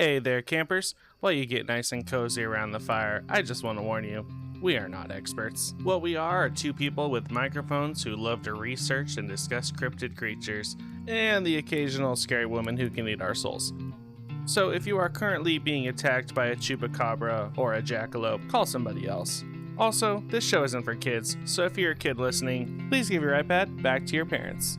Hey there, campers. While you get nice and cozy around the fire, I just want to warn you, we are not experts. What we are two people with microphones who love to research and discuss cryptid creatures, and the occasional scary woman who can eat our souls. So if you are currently being attacked by a chupacabra or a jackalope, call somebody else. Also, this show isn't for kids, so if you're a kid listening, please give your iPad back to your parents.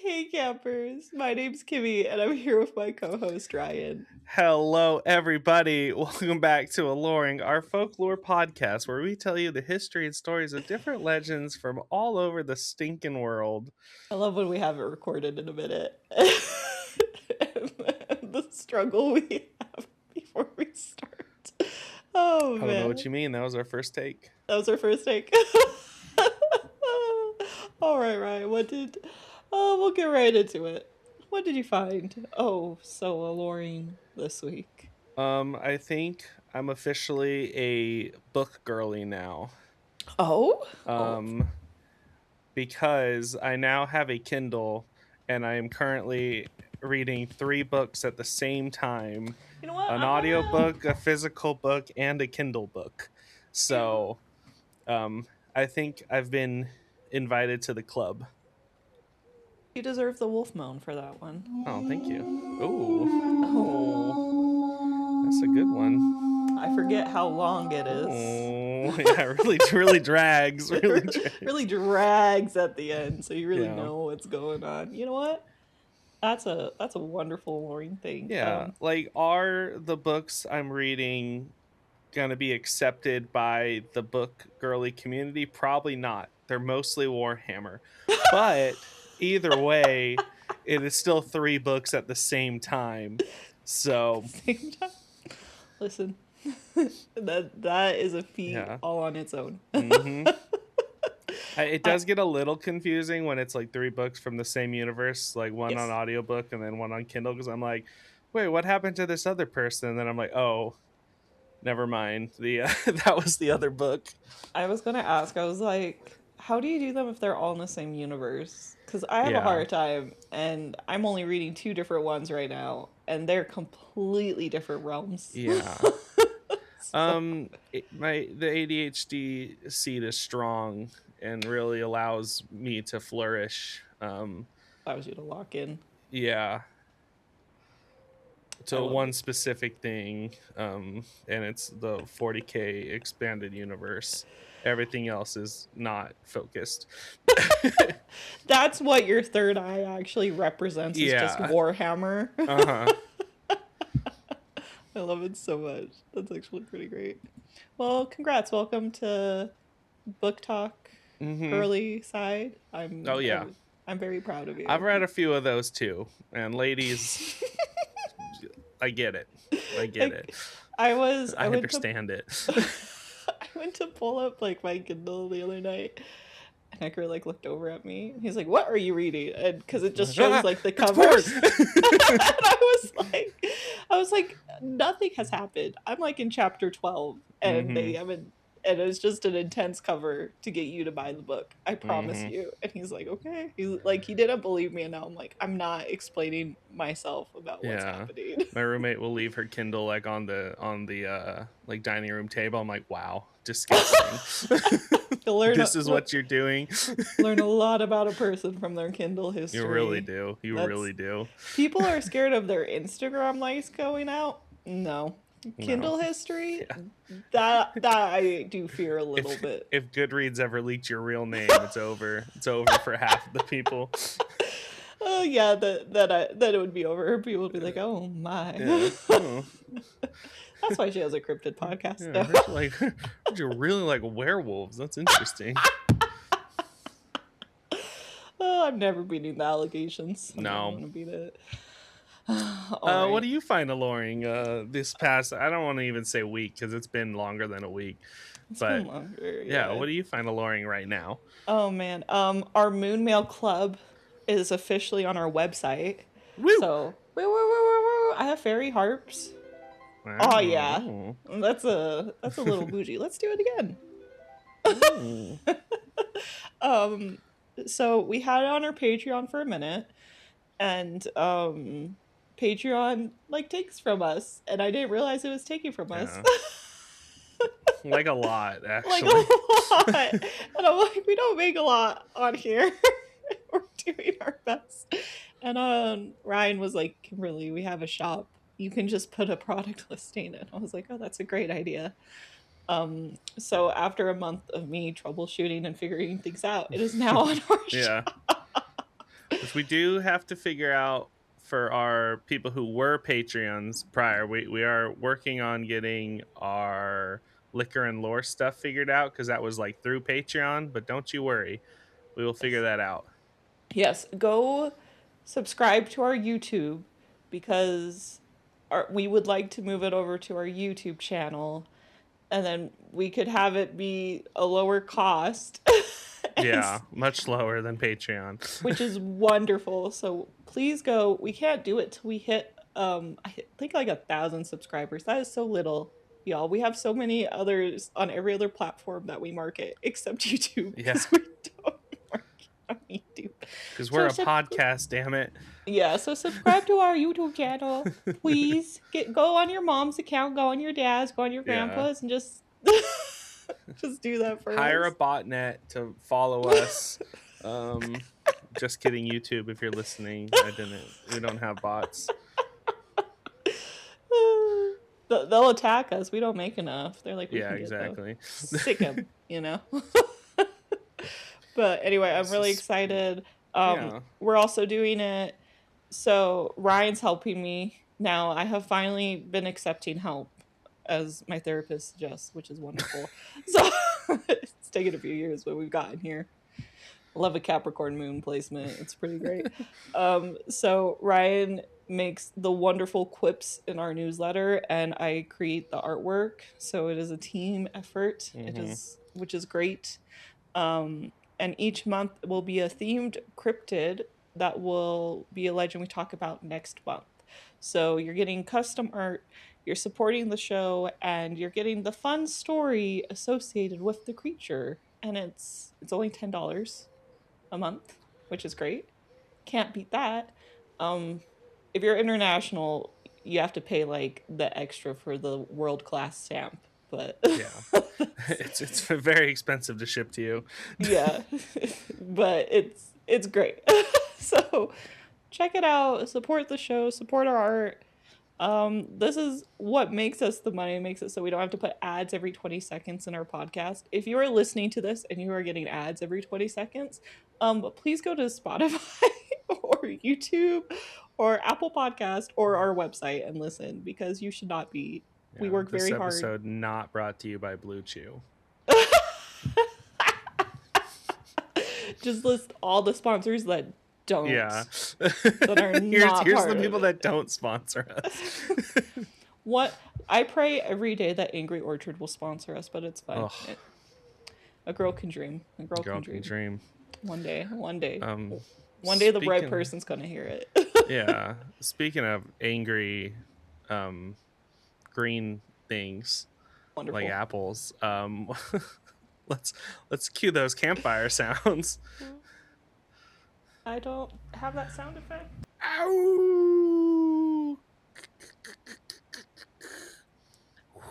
Hey campers, my name's Kimmy and I'm here with my co-host Ryan. Hello, everybody. Welcome back to Aloreing, our folklore podcast where we tell you the history and stories of different legends from all over the stinking world. I love when we haven't recorded in a minute. The struggle we have before we start. Oh, man. I don't know what you mean. That was our first take. That was our first take. All right, Ryan, we'll get right into it. What did you find? Oh, so alluring this week. I think I'm officially a book girly now. Oh? Because I now have a Kindle and I am currently reading 3 books at the same time. You know what? An audiobook, a physical book, and a Kindle book. So, I think I've been invited to the club. You deserve the wolf moan for that one. Oh, thank you. Oh, that's a good one. I forget how long it is. Oh, yeah, really drags. Really drags at the end, so you really know what's going on. You know what? That's a wonderful alluring thing. Yeah, are the books I'm reading gonna be accepted by the book girly community? Probably not. They're mostly Warhammer, but either way, it is still 3 books at the same time. So, same time. Listen, that is a feat all on its own. Mm-hmm. It does get a little confusing when it's like 3 books from the same universe, like one on audiobook and then one on Kindle, because I'm like, wait, what happened to this other person? And then I'm like, oh, never mind. That was the other book. I was gonna ask. I was like, how do you do them if they're all in the same universe? Because I have a hard time, and I'm only reading 2 different ones right now, and they're completely different realms. Yeah. The ADHD seed is strong and really allows me to flourish. Allows you to lock in. Yeah. To one specific thing, and it's the 40K expanded universe. Everything else is not focused. That's what your third eye actually represents, is just Warhammer. Uh-huh. I love it so much. That's actually pretty great. Well, congrats. Welcome to Book Talk Girly side. I'm very proud of you. I've read a few of those too. And ladies, I get it. I understand it. I went to pull up my Kindle the other night, and Edgar looked over at me. And he's like, "What are you reading?" And because it just shows the covers. And I was like, nothing has happened. I'm in chapter 12, and they haven't. And it's just an intense cover to get you to buy the book. I promise you. And he's like, okay. He's like, he didn't believe me. And now I'm like, I'm not explaining myself about what's happening. My roommate will leave her Kindle on the dining room table. I'm like, wow, disgusting. This is what you're doing. Learn a lot about a person from their Kindle history. You really do. Really do. People are scared of their Instagram likes going out. No. Kindle history, that I do fear a little bit. If Goodreads ever leaked your real name, it's over. It's over for half of the people. Oh yeah, that it would be over. People would be like, "Oh my." Yeah. Oh. That's why she has a cryptid podcast. Yeah, you really like werewolves. That's interesting. Oh, I'm never beating the allegations. No. I'm going to beat it. Right. What do you find alluring this past, I don't want to even say week because it's been longer than a week. It's been longer, what do you find alluring right now? Oh man, our Moon Mail Club is officially on our website. Woo! So woo, I have fairy harps. Wow. Oh yeah, that's a little bougie. Let's do it again. So we had it on our Patreon for a minute, and Patreon like takes from us, and I didn't realize it was taking from us. Yeah. Like a lot, Like a actually. lot. And I'm like, we don't make a lot on here. We're doing our best. And Ryan was like, Kimberly, we have a shop. You can just put a product listing in. I was like, oh, that's a great idea. So after a month of me troubleshooting and figuring things out, it is now on our Yeah. shop. Which we do have to figure out for our people who were Patreons prior. We are working on getting our liquor and lore stuff figured out, because that was like through Patreon, but don't you worry. We will figure that out. Yes, go subscribe to our YouTube because we would like to move it over to our YouTube channel, and then we could have it be a lower cost. Yeah, much lower than Patreon. Which is wonderful. So please go. We can't do it till we hit I think like 1,000 subscribers. That is so little, y'all. We have so many others on every other platform that we market except YouTube, because we don't market on YouTube. Because we're a podcast, damn it. Yeah, so subscribe to our YouTube channel, please. Go on your mom's account, go on your dad's, go on your grandpa's, and just just do that for Hire us. a botnet to follow us. Just kidding, YouTube, if you're listening. We don't have bots. They'll attack us. We don't make enough. They're like, exactly. Sick them, you know. But anyway, I'm really excited. We're also doing it. So Ryan's helping me now. I have finally been accepting help, as my therapist suggests, which is wonderful. So it's taken a few years, but we've gotten here. I love a Capricorn moon placement. It's pretty great. So Ryan makes the wonderful quips in our newsletter, and I create the artwork. So it is a team effort. Which is great. And each month will be a themed cryptid that will be a legend we talk about next month. So you're getting custom art, you're supporting the show, and you're getting the fun story associated with the creature. And it's only $10 a month, which is great. Can't beat that. If you're international, you have to pay like the extra for the world-class stamp. But yeah, it's very expensive to ship to you. Yeah, but it's great. So check it out, support the show, support our art. This is what makes us the money, makes it so we don't have to put ads every 20 seconds in our podcast. If you are listening to this and you are getting ads every 20 seconds, please go to Spotify or YouTube or Apple Podcast or our website and listen, because you should not be. We work very hard. This episode not brought to you by Blue Chew. Just list all the sponsors that don't. Yeah. That are not here's part the people of that don't sponsor us. What I pray every day that Angry Orchard will sponsor us, but it's fine. A girl can dream. A girl can dream. One day. One day the right person's gonna hear it. Yeah. Speaking of angry green things, wonderful, like apples, let's cue those campfire sounds. I don't have that sound effect. Ow!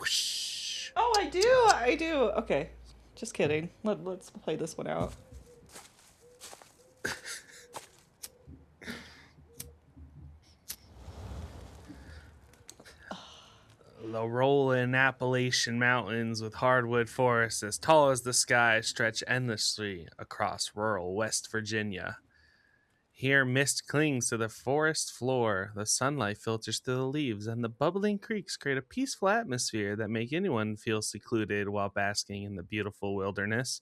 Whoosh. Oh, I do. Okay, just kidding. Let's play this one out. The rolling Appalachian mountains with hardwood forests as tall as the sky stretch endlessly across rural West Virginia. Here mist clings to the forest floor, the sunlight filters through the leaves, and the bubbling creeks create a peaceful atmosphere that make anyone feel secluded while basking in the beautiful wilderness.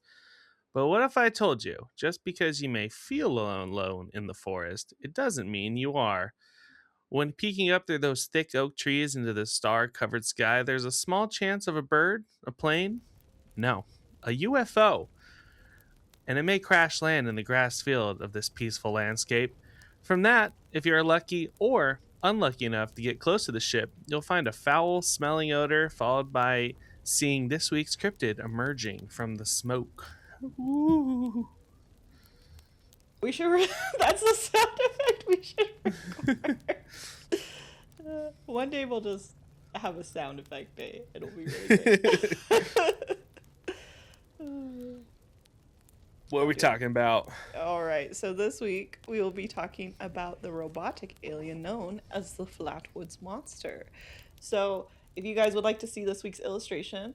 But what if I told you, just because you may feel alone in the forest, it doesn't mean you are. When peeking up through those thick oak trees into the star-covered sky, there's a small chance of a bird, a plane, no, a UFO. And it may crash land in the grass field of this peaceful landscape. From that, if you're lucky or unlucky enough to get close to the ship, you'll find a foul-smelling odor, followed by seeing this week's cryptid emerging from the smoke. Ooh. We should. That's the sound effect we should record. One day we'll just have a sound effect day. It'll be really great. What are we talking about? All right. So this week we will be talking about the robotic alien known as the Flatwoods Monster. So if you guys would like to see this week's illustration,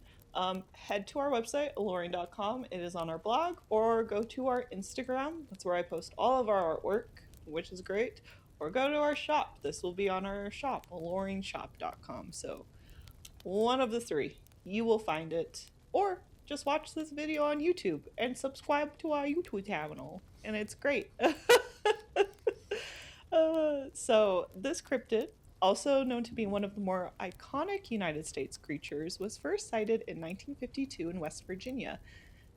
head to our website, aloreing.com. It is on our blog, or go to our Instagram. That's where I post all of our artwork, which is great. Or go to our shop. This will be on our shop, aloreingshop.com. So one of the three, you will find it. Or just watch this video on YouTube and subscribe to our YouTube channel. And it's great. So this cryptid, also known to be one of the more iconic United States creatures, was first sighted in 1952 in West Virginia.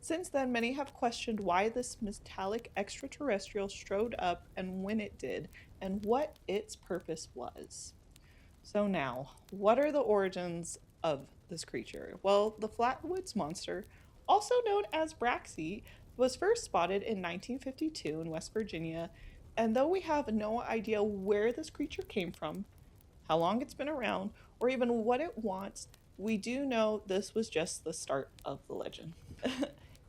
Since then, many have questioned why this metallic extraterrestrial strode up and when it did, and what its purpose was. So now, what are the origins of this creature? Well, the Flatwoods Monster, also known as Braxxie, was first spotted in 1952 in West Virginia, and though we have no idea where this creature came from, how long it's been around, or even what it wants, we do know this was just the start of the legend.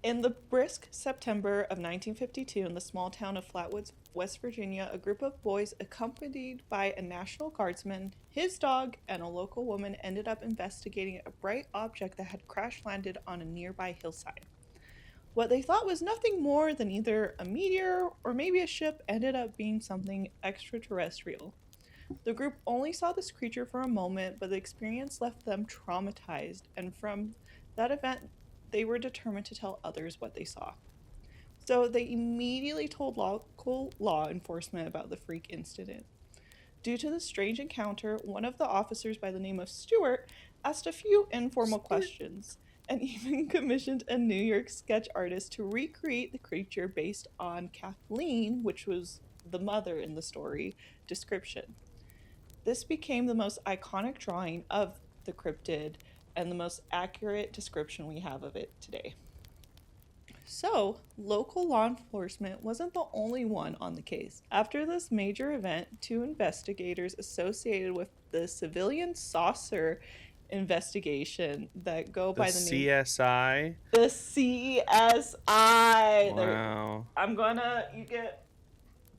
In the brisk September of 1952, in the small town of Flatwoods, West Virginia, a group of boys accompanied by a National Guardsman, his dog, and a local woman ended up investigating a bright object that had crash-landed on a nearby hillside. What they thought was nothing more than either a meteor or maybe a ship ended up being something extraterrestrial. The group only saw this creature for a moment, but the experience left them traumatized, and from that event, they were determined to tell others what they saw. So they immediately told local law enforcement about the freak incident. Due to the strange encounter, one of the officers by the name of Stewart asked a few informal questions and even commissioned a New York sketch artist to recreate the creature based on Kathleen, which was the mother in the story, description. This became the most iconic drawing of the cryptid and the most accurate description we have of it today. So, local law enforcement wasn't the only one on the case. After this major event, two investigators associated with the civilian saucer investigation that go by the name CSI? The CSI. Wow.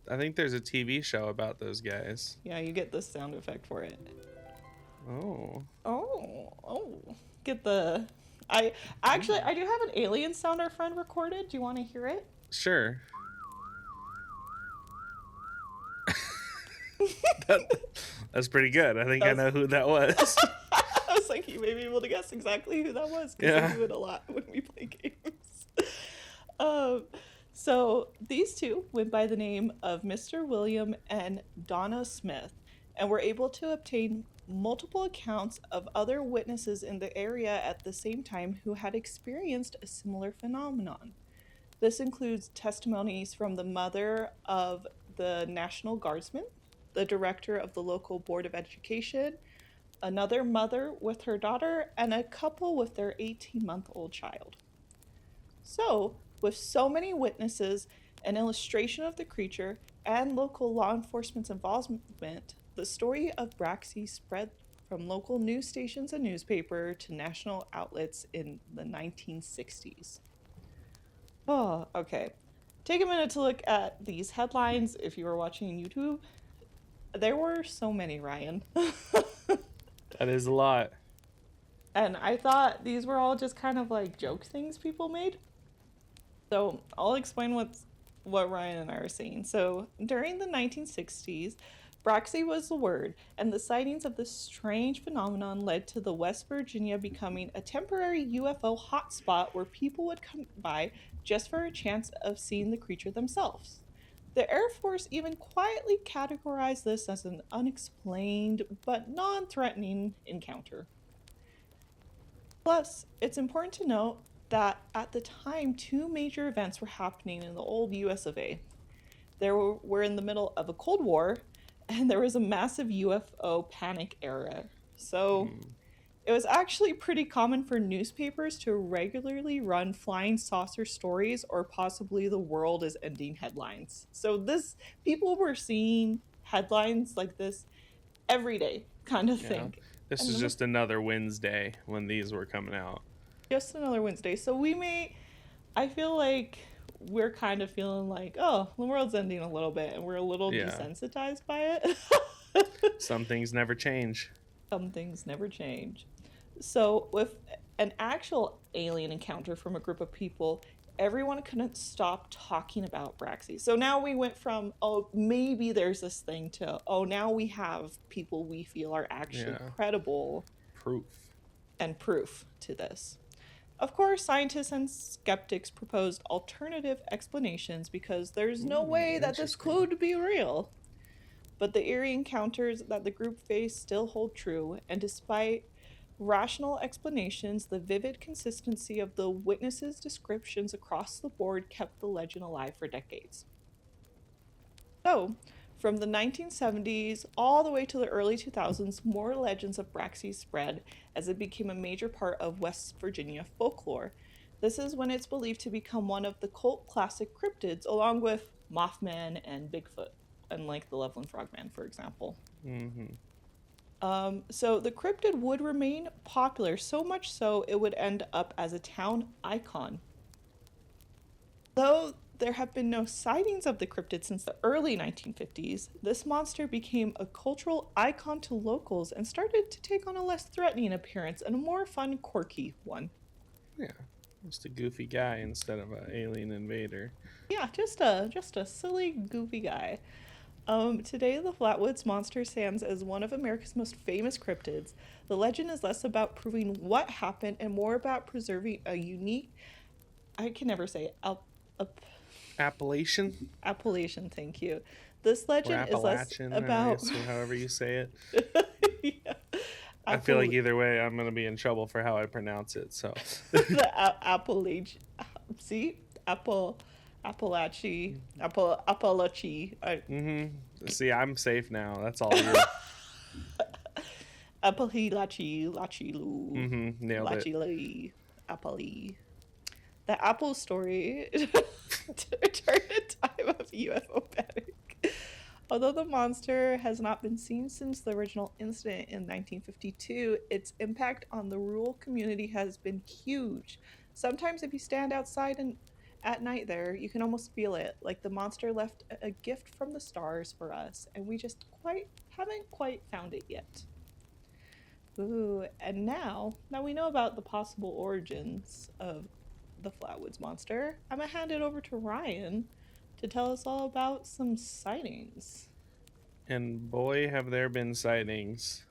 I think there's a TV show about those guys. Yeah, you get the sound effect for it. Oh. Get the... I do have an alien sound our friend recorded. Do you want to hear it? Sure. That's pretty good. I think I know who that was. I was like, you may be able to guess exactly who that was, because we do it a lot when we play games. So these two went by the name of Mr. William and Donna Smith, and were able to obtain multiple accounts of other witnesses in the area at the same time who had experienced a similar phenomenon. This includes testimonies from the mother of the National Guardsman, the director of the local Board of Education, another mother with her daughter, and a couple with their 18-month-old child. So, with so many witnesses, an illustration of the creature, and local law enforcement's involvement, the story of Braxxie spread from local news stations and newspaper to national outlets in the 1960s. Oh, okay. Take a minute to look at these headlines if you were watching YouTube. There were so many, Ryan. That is a lot. And I thought these were all just kind of like joke things people made. So I'll explain what Ryan and I are saying. So during the 1960s, Braxxie was the word, and the sightings of this strange phenomenon led to the West Virginia becoming a temporary UFO hotspot where people would come by just for a chance of seeing the creature themselves. The Air Force even quietly categorized this as an unexplained but non-threatening encounter. Plus, it's important to note that at the time, two major events were happening in the old US of A. We're in the middle of a Cold War, and there was a massive UFO panic era. So It was actually pretty common for newspapers to regularly run flying saucer stories or possibly the world is ending headlines. So this people were seeing headlines like this every day kind of Yeah. thing. This And is it was just another Wednesday when these were coming out. just another Wednesday. So I feel like we're kind of feeling like, oh, the world's ending a little bit and we're a little Yeah. desensitized by it. Some things never change. Some things never change. So, with an actual alien encounter from a group of people, everyone couldn't stop talking about Braxxie. So now we went from, oh, maybe there's this thing to, oh, now we have people we feel are actually credible. Proof. And proof to this. Of course, scientists and skeptics proposed alternative explanations because there's no way that this could be real. But the eerie encounters that the group faced still hold true, and despite rational explanations, the vivid consistency of the witnesses' descriptions across the board kept the legend alive for decades. So, from the 1970s all the way to the early 2000s, more legends of Braxxie spread as it became a major part of West Virginia folklore. This is when it's believed to become one of the cult classic cryptids, along with Mothman and Bigfoot, unlike the Loveland Frogman, for example. So the cryptid would remain popular, so much so it would end up as a town icon. Though there have been no sightings of the cryptid since the early 1950s, this monster became a cultural icon to locals and started to take on a less threatening appearance and a more fun, quirky one. Yeah, just a goofy guy instead of an alien invader. Yeah, just a silly, goofy guy. Today, the Flatwoods Monster stands as one of America's most famous cryptids. The legend is less about proving what happened and more about preserving a unique, I can never say it, Appalachian? Appalachian, thank you. This legend is less about... however you say it. Yeah. I feel like either way, I'm going to be in trouble for how I pronounce it, so. The Appalachian, see? Appalachie. See, I'm safe now. That's all you. Appalachian, nailed it. Appali. The Apple story during a time of UFO panic. Although the monster has not been seen since the original incident in 1952, its impact on the rural community has been huge. Sometimes if you stand outside and at night there, you can almost feel it, like the monster left a gift from the stars for us, and we just haven't quite found it yet. Ooh, and now we know about the possible origins of the Flatwoods Monster, I'm gonna hand it over to Ryan to tell us all about some sightings. And boy, have there been sightings.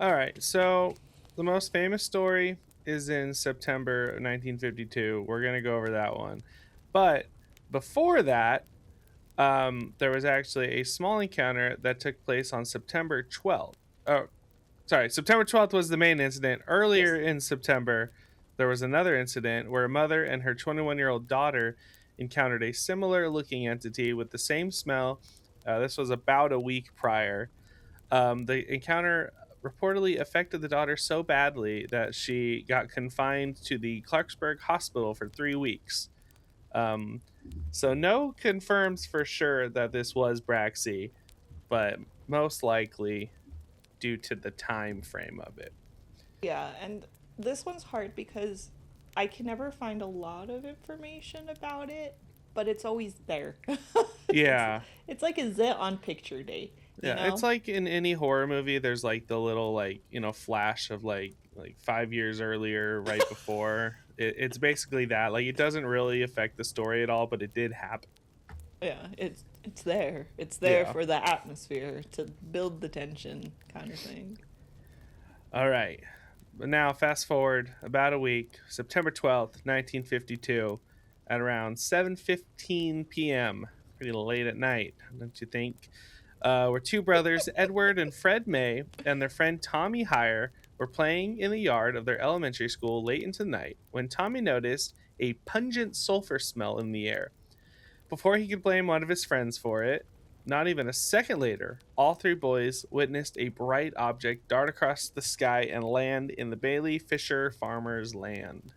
All right, so the most famous story is in September 1952. We're going to go over that one. But before that, there was actually a small encounter that took place on September 12th. Oh, sorry, September 12th was the main incident. Earlier in September, there was another incident where a mother and her 21-year-old daughter encountered a similar looking entity with the same smell. This was about a week prior. The encounter reportedly affected the daughter so badly that she got confined to the Clarksburg Hospital for 3 weeks. So no confirms for sure that this was Braxxie, but most likely due to the time frame of it. Yeah, and this one's hard because I can never find a lot of information about it, but it's always there. Yeah. It's like a zit on picture day. Yeah, know? It's like in any horror movie, there's like the little flash of like 5 years earlier, right before. It's basically that. Like, it doesn't really affect the story at all, but it did happen. Yeah, it's there. It's there for the atmosphere to build the tension, kind of thing. All right, but now fast forward about a week, September 12th, 1952, at around 7:15 p.m. Pretty late at night, don't you think? Where two brothers, Edward and Fred May, and their friend Tommy Heyer were playing in the yard of their elementary school late into the night when Tommy noticed a pungent sulfur smell in the air. Before he could blame one of his friends for it, Not even a second later, all three boys witnessed a bright object dart across the sky and land in the Bailey Fisher farmer's land.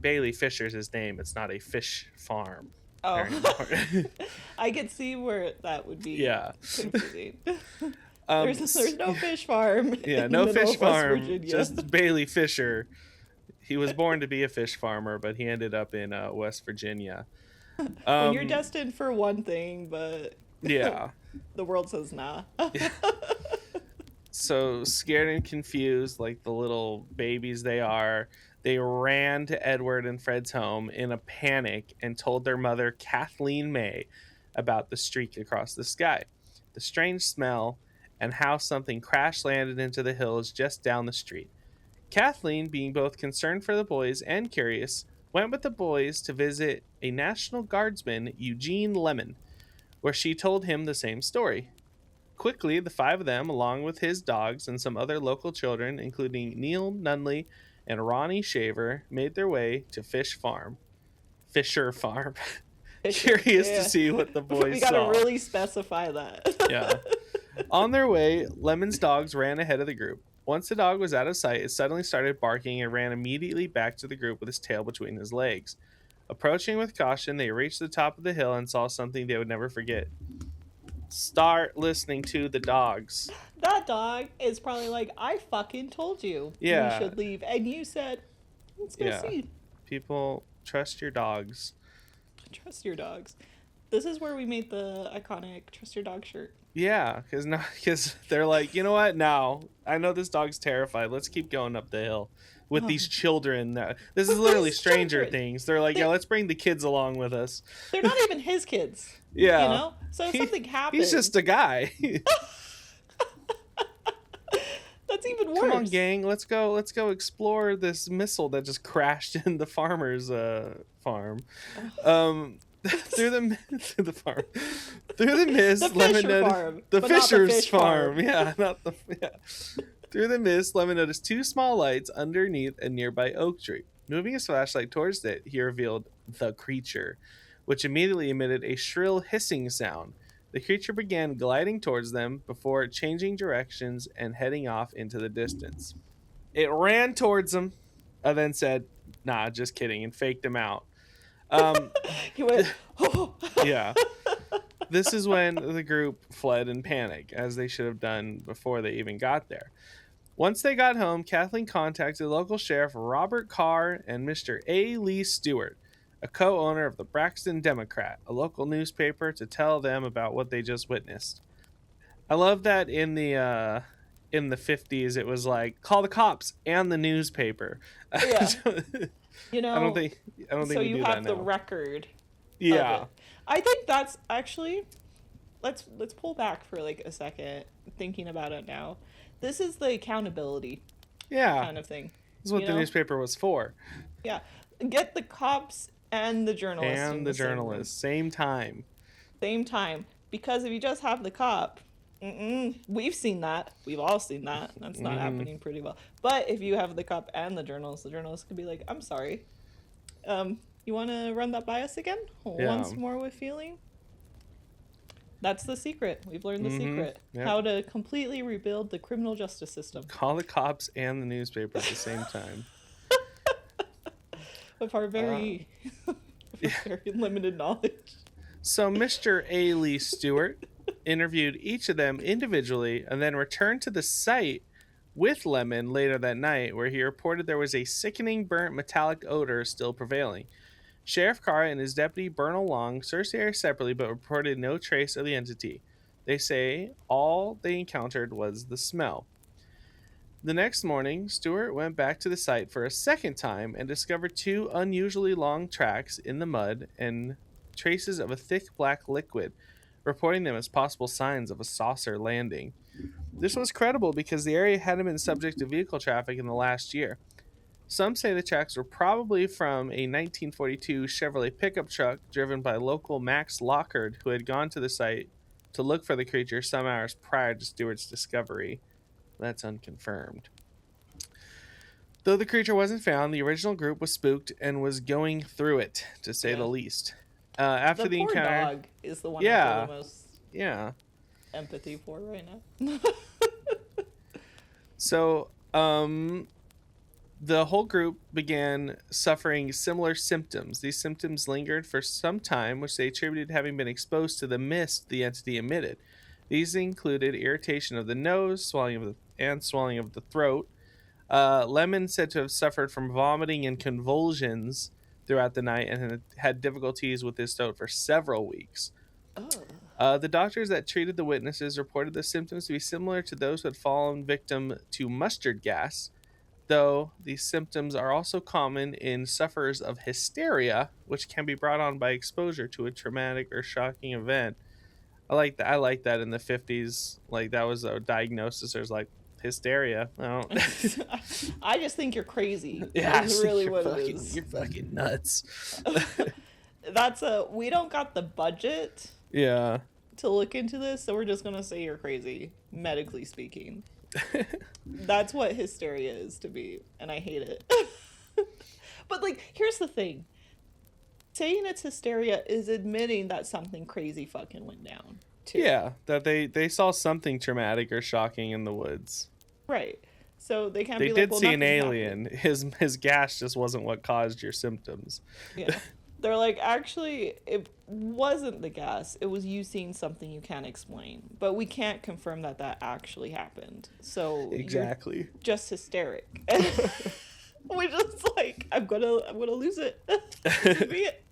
Bailey Fisher's his name. It's not a fish farm. Oh, Very important. I could see where that would be Yeah. confusing. There's no fish farm. Yeah, in no the middle fish of West farm. Virginia. Just Bailey Fisher. He was born to be a fish farmer, but he ended up in West Virginia. When you're destined for one thing, but yeah, the world says nah. So scared and confused, like the little babies they are, they ran to Edward and Fred's home in a panic and told their mother, Kathleen May, about the streak across the sky, the strange smell, and how something crash landed into the hills just down the street. Kathleen, being both concerned for the boys and curious, went with the boys to visit a National Guardsman, Eugene Lemon, where she told him the same story. Quickly, the five of them, along with his dogs and some other local children, including Neil Nunley and Ronnie Shaver, made their way to Fisher Farm. Curious to see what the boys We gotta saw. really specify that. Yeah. On their way, Lemon's dogs ran ahead of the group. Once the dog was out of sight, it suddenly started barking and ran immediately back to the group with his tail between his legs. Approaching with caution, they reached the top of the hill and saw something they would never forget. Start listening to the dogs. That dog is probably like, I fucking told you Yeah. we should leave. And you said, let's go see. People, trust your dogs. Trust your dogs. This is where we made the iconic Trust Your Dog shirt. Yeah, because they're like, you know what? Now, I know this dog's terrified. Let's keep going up the hill with these children. This is literally Stranger Things. They're like, yeah, let's bring the kids along with us. They're not even his kids. Yeah. You know? So if something happens. He's just a guy. That's even worse. Come on, gang. Let's go explore this missile that just crashed in the farmer's farm. Through the farm. Through the mist, Lemon noticed the Fisher's farm. Yeah, not the Through the mist, Lemon noticed two small lights underneath a nearby oak tree. Moving his flashlight towards it, he revealed the creature, which immediately emitted a shrill hissing sound. The creature began gliding towards them before changing directions and heading off into the distance. It ran towards them and then said, nah, just kidding, and faked him out. He went, oh. Yeah. This is when the group fled in panic, as they should have done before they even got there. Once they got home, Kathleen contacted local sheriff Robert Carr and Mr. A. Lee Stewart, a co-owner of the Braxton Democrat, a local newspaper, to tell them about what they just witnessed. I love that in the 50s it was like, call the cops and the newspaper. Yeah. You know, I don't think so we you do have that the now. record. Yeah. I think that's actually, let's pull back for like a second, thinking about it now. This is the accountability kind of thing. This is what the newspaper was for. Yeah. Get the cops and the journalists. And the journalists. Same time. Same time. Because if you just have the cop, we've seen that. We've all seen that. That's not happening pretty well. But if you have the cop and the journalist could be like, I'm sorry. You want to run that by us again? Once more with feeling? That's the secret. We've learned the secret. Yep. How to completely rebuild the criminal justice system. Call the cops and the newspaper at the same time. With our very, very limited knowledge. So Mr. A. Lee Stewart interviewed each of them individually and then returned to the site with Lemon later that night, where he reported there was a sickening burnt metallic odor still prevailing. Sheriff Carr and his deputy Bernal Long searched the area separately but reported no trace of the entity. They say all they encountered was the smell. The next morning, Stewart went back to the site for a second time and discovered two unusually long tracks in the mud and traces of a thick black liquid, reporting them as possible signs of a saucer landing. This was credible because the area hadn't been subject to vehicle traffic in the last year. Some say the tracks were probably from a 1942 Chevrolet pickup truck driven by local Max Lockard, who had gone to the site to look for the creature some hours prior to Stewart's discovery. That's unconfirmed. Though the creature wasn't found, the original group was spooked and was going through it, to say the least. After The the poor encounter, dog is the one I Yeah. feel the most yeah. empathy for right now. So, the whole group began suffering similar symptoms. These symptoms lingered for some time, which they attributed to having been exposed to the mist the entity emitted. These included irritation of the nose, swelling of the throat. Lemon said to have suffered from vomiting and convulsions throughout the night and had difficulties with his throat for several weeks. Oh. The doctors that treated the witnesses reported the symptoms to be similar to those who had fallen victim to mustard gas, though these symptoms are also common in sufferers of hysteria, which can be brought on by exposure to a traumatic or shocking event. I like that. I like that in the 50s, like that was a diagnosis. There's like hysteria. I don't. I just think you're crazy. Yeah, That's really you're what it fucking, is. you're fucking nuts. We don't got the budget Yeah. to look into this, so we're just gonna say you're crazy, medically speaking. That's what hysteria is to me, and I hate it. But like, here's the thing. Saying it's hysteria is admitting that something crazy fucking went down, too. Yeah, that they saw something traumatic or shocking in the woods. Right. So they can't They be did like, well, see an nothing alien. His gas just wasn't what caused your symptoms. happened. Yeah. They're like, actually, it wasn't the gas. It was you seeing something you can't explain. But we can't confirm that that actually happened. So Exactly. you're just hysteric. We're just like, I'm gonna lose it. This could be it.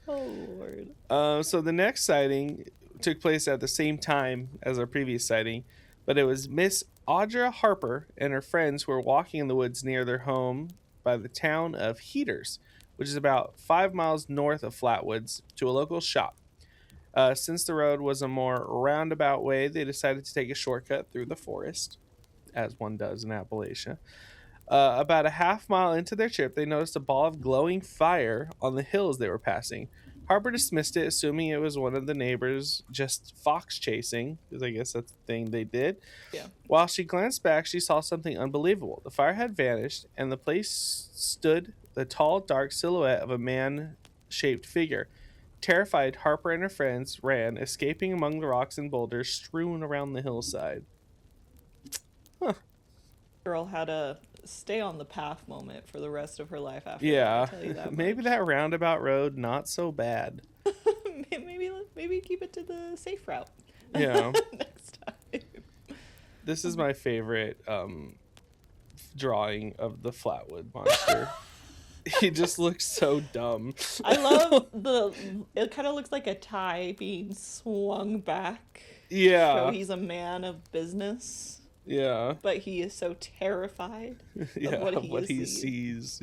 Oh, Lord. So the next sighting took place at the same time as our previous sighting, but it was Miss Audra Harper and her friends who were walking in the woods near their home by the town of Heaters, which is about 5 miles north of Flatwoods, to a local shop. Since the road was a more roundabout way, they decided to take a shortcut through the forest, as one does in Appalachia. About a half mile into their trip, they noticed a ball of glowing fire on the hills they were passing. Harper dismissed it, assuming it was one of the neighbors just fox chasing, because I guess that's the thing they did. Yeah. While she glanced back, she saw something unbelievable. The fire had vanished, and the place stood the tall, dark silhouette of a man-shaped figure. Terrified, Harper and her friends ran, escaping among the rocks and boulders strewn around the hillside. Girl had a stay on the path moment for the rest of her life after Yeah, that, I'll tell you that maybe much. that roundabout road, not so bad. maybe keep it to the safe route. Yeah. Next time. This is my favorite drawing of the Flatwood Monster. He just looks so dumb. I love it kind of looks like a tie being swung back. Yeah. So he's a man of business. Yeah. But he is so terrified Yeah, of what he sees.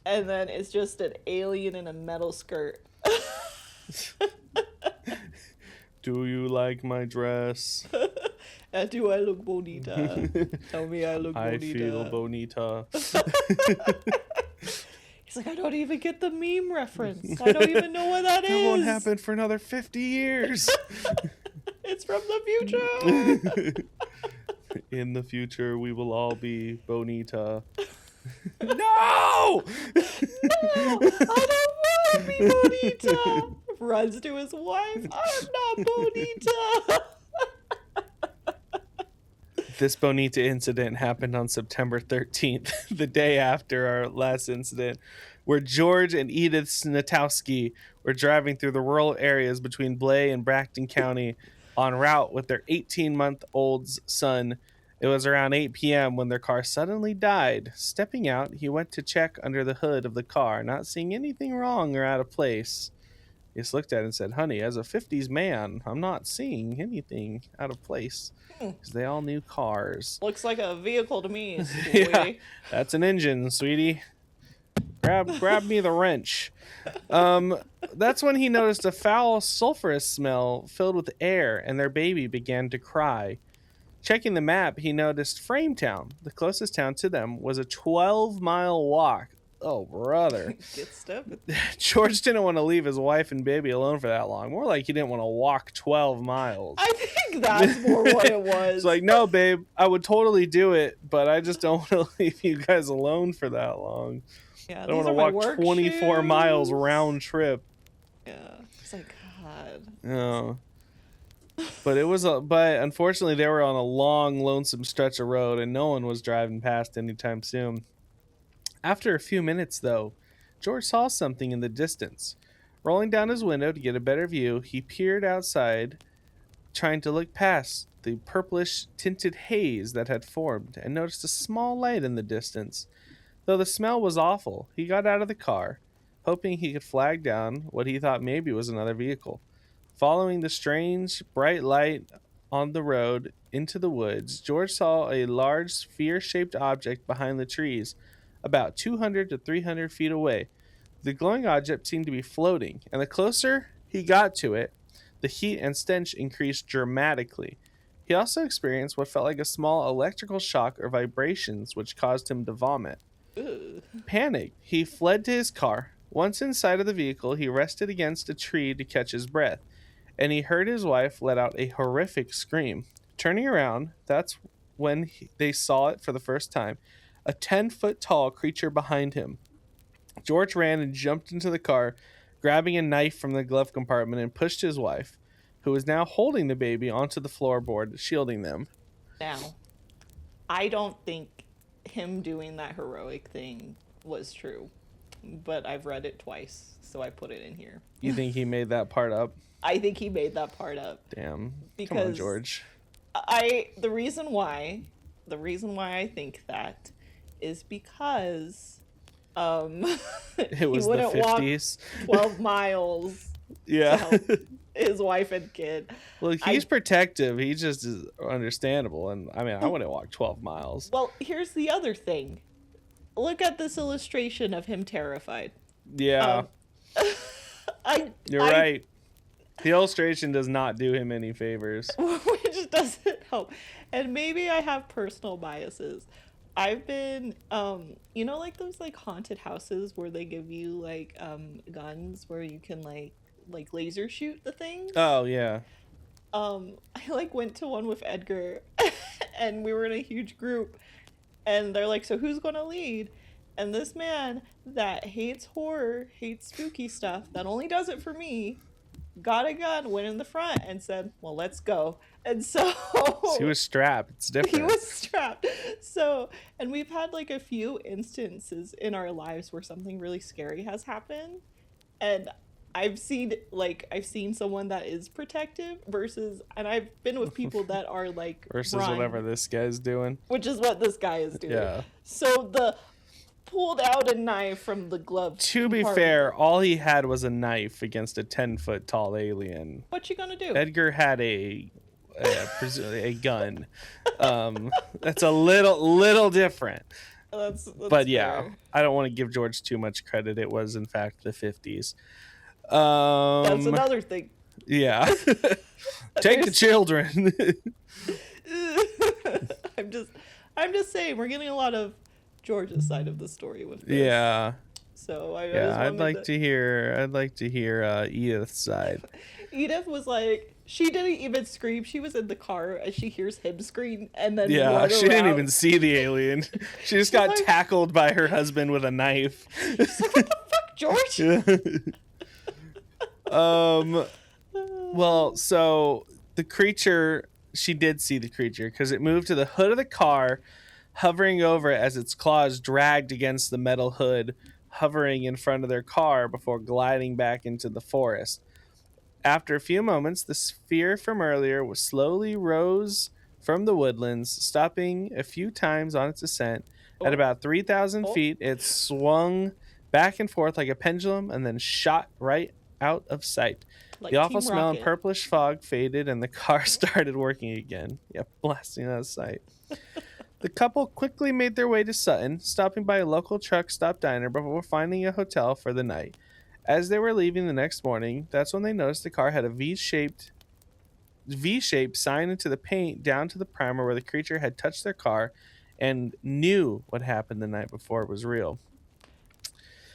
And then it's just an alien in a metal skirt. Do you like my dress? Do I look bonita? Tell me I look bonita. I feel bonita. He's like, I don't even get the meme reference. I don't even know what that is. That won't happen for another 50 years. It's from the future. In the future, we will all be bonita. No! No! I don't want to be bonita. Runs to his wife. I'm not bonita. This bonita incident happened on September 13th, the day after our last incident, where George and Edith Snatowski were driving through the rural areas between Blay and Braxton County en route with their 18-month-old son. It was around 8 p.m. when their car suddenly died. Stepping out, he went to check under the hood of the car, not seeing anything wrong or out of place. He just looked at it and said, "Honey, as a 50s man, I'm not seeing anything out of place." Because they all knew cars. Looks like a vehicle to me, sweetie. Yeah, that's an engine, sweetie. Grab me the wrench. That's when he noticed a foul, sulfurous smell filled with air, and their baby began to cry. Checking the map, he noticed Frametown. The closest town to them was a 12-mile walk. Oh, brother. Get stupid. George didn't want to leave his wife and baby alone for that long. More like he didn't want to walk 12 miles. I think that's more what it was. It's like, no, babe, I would totally do it, but I just don't want to leave you guys alone for that long. Yeah, I don't these want to are my walk work 24 miles shoes. round trip. Yeah, it's like, God. No. But but unfortunately they were on a long, lonesome stretch of road and no one was driving past anytime soon. After a few minutes, though, George saw something in the distance. Rolling down his window to get a better view, he peered outside, trying to look past the purplish tinted haze that had formed, and noticed a small light in the distance. Though the smell was awful, he got out of the car, hoping he could flag down what he thought maybe was another vehicle. Following the strange, bright light on the road into the woods, George saw a large sphere shaped object behind the trees, about 200 to 300 feet away. The glowing object seemed to be floating, and the closer he got to it, the heat and stench increased dramatically. He also experienced what felt like a small electrical shock or vibrations, which caused him to vomit. Ugh. Panicked, he fled to his car. Once inside of the vehicle, he rested against a tree to catch his breath, and he heard his wife let out a horrific scream. Turning around, that's when they saw it for the first time, a 10-foot tall creature behind him. George ran and jumped into the car, grabbing a knife from the glove compartment, and pushed his wife, who was now holding the baby, onto the floorboard, shielding them. Now, I don't think him doing that heroic thing was true, but I've read it twice, so I put it in here. You think he made that part up? I think he made that part up. Damn. Because come on, George. The reason why I think that is because it was he wouldn't the 50s. walk 12 miles Yeah. to help his wife and kid. Well, he's protective. He just is understandable. And I mean, I wouldn't walk 12 miles. Well, here's the other thing. Look at this illustration of him terrified. Yeah. You're right. The illustration does not do him any favors. Which doesn't help. And maybe I have personal biases. I've been, like those like haunted houses where they give you like guns where you can like laser shoot the things. Oh yeah. I like went to one with Edgar, and we were in a huge group, and they're like, "So who's gonna lead?" And this man that hates horror, hates spooky stuff, that only does it for me, got a gun, went in the front, and said, "Well, let's go." And so he was strapped. It's different. He was strapped. So, and we've had like a few instances in our lives where something really scary has happened, and I've seen someone that is protective and I've been with people that are like versus run, whatever this guy's doing, which is what this guy is doing. Yeah. So pulled out a knife from the glove. To be fair, all he had was a knife against a 10-foot tall alien. What you gonna do? Edgar had a gun. That's a little different. That's but yeah, fair. I don't want to give George too much credit. It was in fact the 50s. That's another thing. Yeah. Take the children. I'm just saying we're getting a lot of George's side of the story with this. Yeah. So I'd like to hear Edith's side. Edith was like, she didn't even scream. She was in the car as she hears him scream, and then she didn't even see the alien. She just got tackled by her husband with a knife. She's like, what the fuck, George? Well, so the creature, she did see the creature because it moved to the hood of the car, hovering over it as its claws dragged against the metal hood, hovering in front of their car before gliding back into the forest. After a few moments, the sphere from earlier slowly rose from the woodlands, stopping a few times on its ascent. At about 3,000 feet, it swung back and forth like a pendulum and then shot right out of sight. Like the awful smell and purplish fog faded, and the car started working again. Yep, blasting out of sight. The couple quickly made their way to Sutton, stopping by a local truck stop diner before finding a hotel for the night. As they were leaving the next morning, that's when they noticed the car had a V-shaped sign into the paint down to the primer where the creature had touched their car and knew what happened the night before it was real.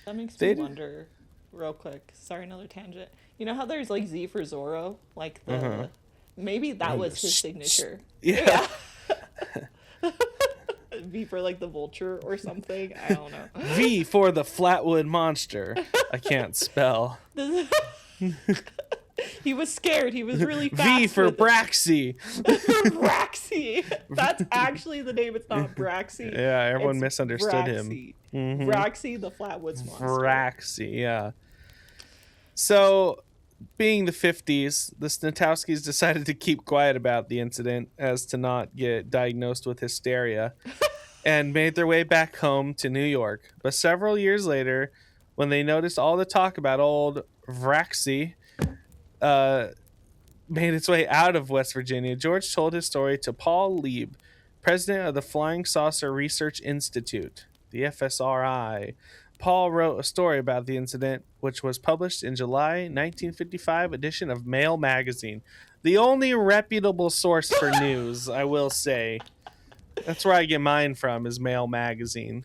That makes me wonder, real quick. Sorry, another tangent. You know how there's like Z for Zorro? Like maybe that was his signature. Yeah. V for like the vulture or something. I don't know. V for the Flatwood Monster. I can't spell. He was scared. He was really fast. V for Braxxie. Braxxie. That's actually the name. It's not Braxxie. Yeah, everyone It's misunderstood Vraxxie. him. Vraxxie, the Flatwoods Monster. Vraxxie, yeah. So, being the 50s, the Snatowskis decided to keep quiet about the incident as to not get diagnosed with hysteria and made their way back home to New York. But several years later, when they noticed all the talk about old Vraxxie made its way out of West Virginia, George told his story to Paul Lieb, president of the Flying Saucer Research Institute, the FSRI. Paul wrote a story about the incident, which was published in July 1955 edition of Mail magazine. The only reputable source for news, I will say. That's where I get mine from, is Mail magazine.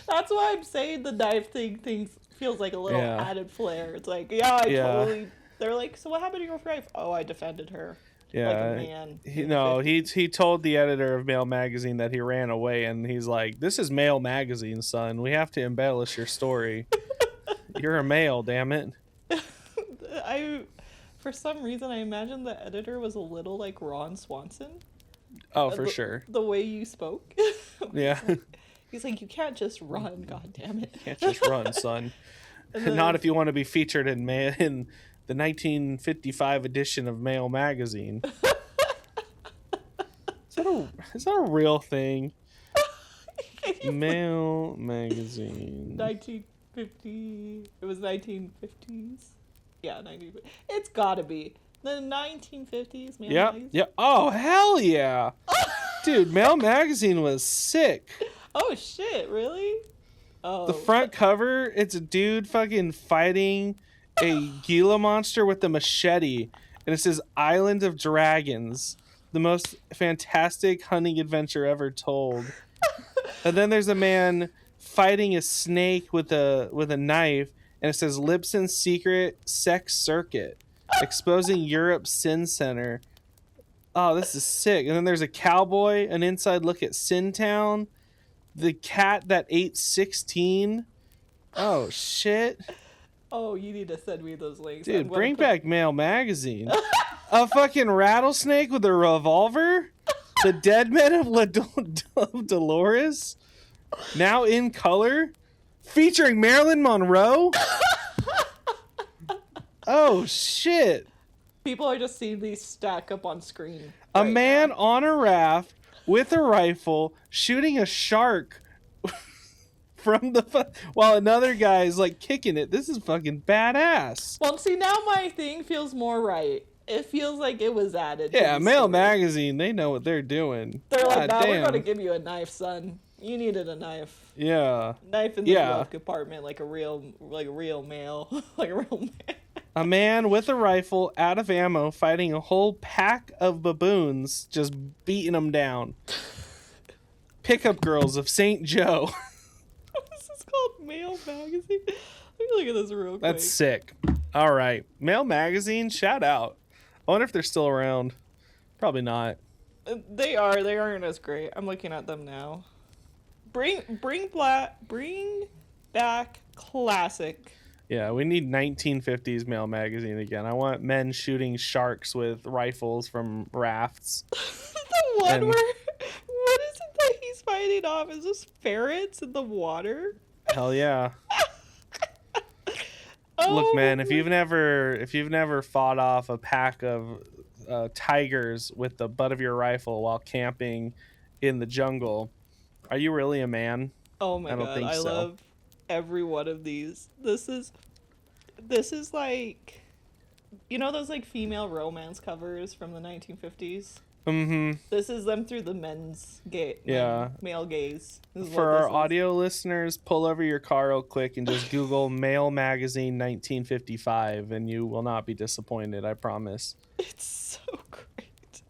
That's why I'm saying the knife thing feels like a little added flair. It's like, totally. They're like, so what happened to your wife? Oh, I defended her. Yeah, like a man. He told the editor of Mail magazine that he ran away, and he's like, "This is Mail magazine, son. We have to embellish your story. You're a male, damn it." For some reason, I imagine the editor was a little like Ron Swanson. Oh, for sure. The way you spoke. Yeah. He's like, you can't just run, god damn it. Can't just run, son. Not if you want to be featured in the 1955 edition of Mail magazine. Is that a real thing? Mail magazine. 1950. It was 1950s. Yeah, 1950s. It's gotta be the 1950s. Mail magazine. Yeah. Oh, hell yeah. Dude, Mail magazine was sick. Oh shit, really? Oh. The front cover, it's a dude fucking fighting a Gila monster with a machete, and it says Island of Dragons, the most fantastic hunting adventure ever told. And then there's a man fighting a snake with a knife, and it says Lipson's Secret Sex Circuit, exposing Europe's sin center. Oh, this is sick. And then there's a cowboy, an inside look at Sin Town, the cat that ate 16. Oh shit. Oh, you need to send me those links. Dude, bring back Mail magazine. A fucking rattlesnake with a revolver? The Dead Men of Dolores? Now in color? Featuring Marilyn Monroe? Oh, shit. People are just seeing these stack up on screen. A man on a raft with a rifle shooting a shark from while another guy is like kicking it. This is fucking badass. Well, see, now my thing feels more right. It feels like it was added. Yeah, Mail magazine, they know what they're doing. They're like, nah, we're gonna give you a knife, son. You needed a knife. Yeah. Knife in the glove compartment, like a real male, like a real man. A man with a rifle, out of ammo, fighting a whole pack of baboons, just beating them down. Pickup Girls of St. Joe. This is called Mail magazine. Let me look at this real quick. That's sick. All right, Mail magazine, shout out. I wonder if they're still around. Probably not. They are. They aren't as great. I'm looking at them now. Bring back classic. Yeah, we need 1950s Mail magazine again. I want men shooting sharks with rifles from rafts. The one where, what is it that he's fighting off? Is this ferrets in the water? Hell yeah. Oh, look, man, if you've never fought off a pack of tigers with the butt of your rifle while camping in the jungle, are you really a man? Oh my god, I love every one of these. This is like, you know those like female romance covers from the 1950s? Mm-hmm. This is them through the male gaze. For our audio listeners, pull over your car real quick and just Google Mail Magazine 1955, and you will not be disappointed. I promise. It's so great.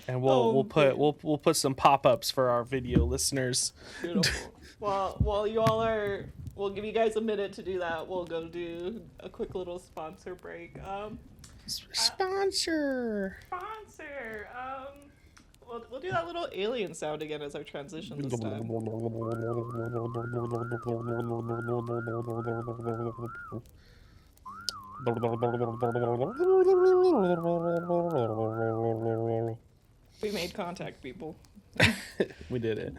And we'll put some pop-ups for our video listeners. Beautiful. While you all are, we'll give you guys a minute to do that. We'll go do a quick little sponsor break. Sponsor. We'll do that little alien sound again as our transition this time. We made contact, people. We did it.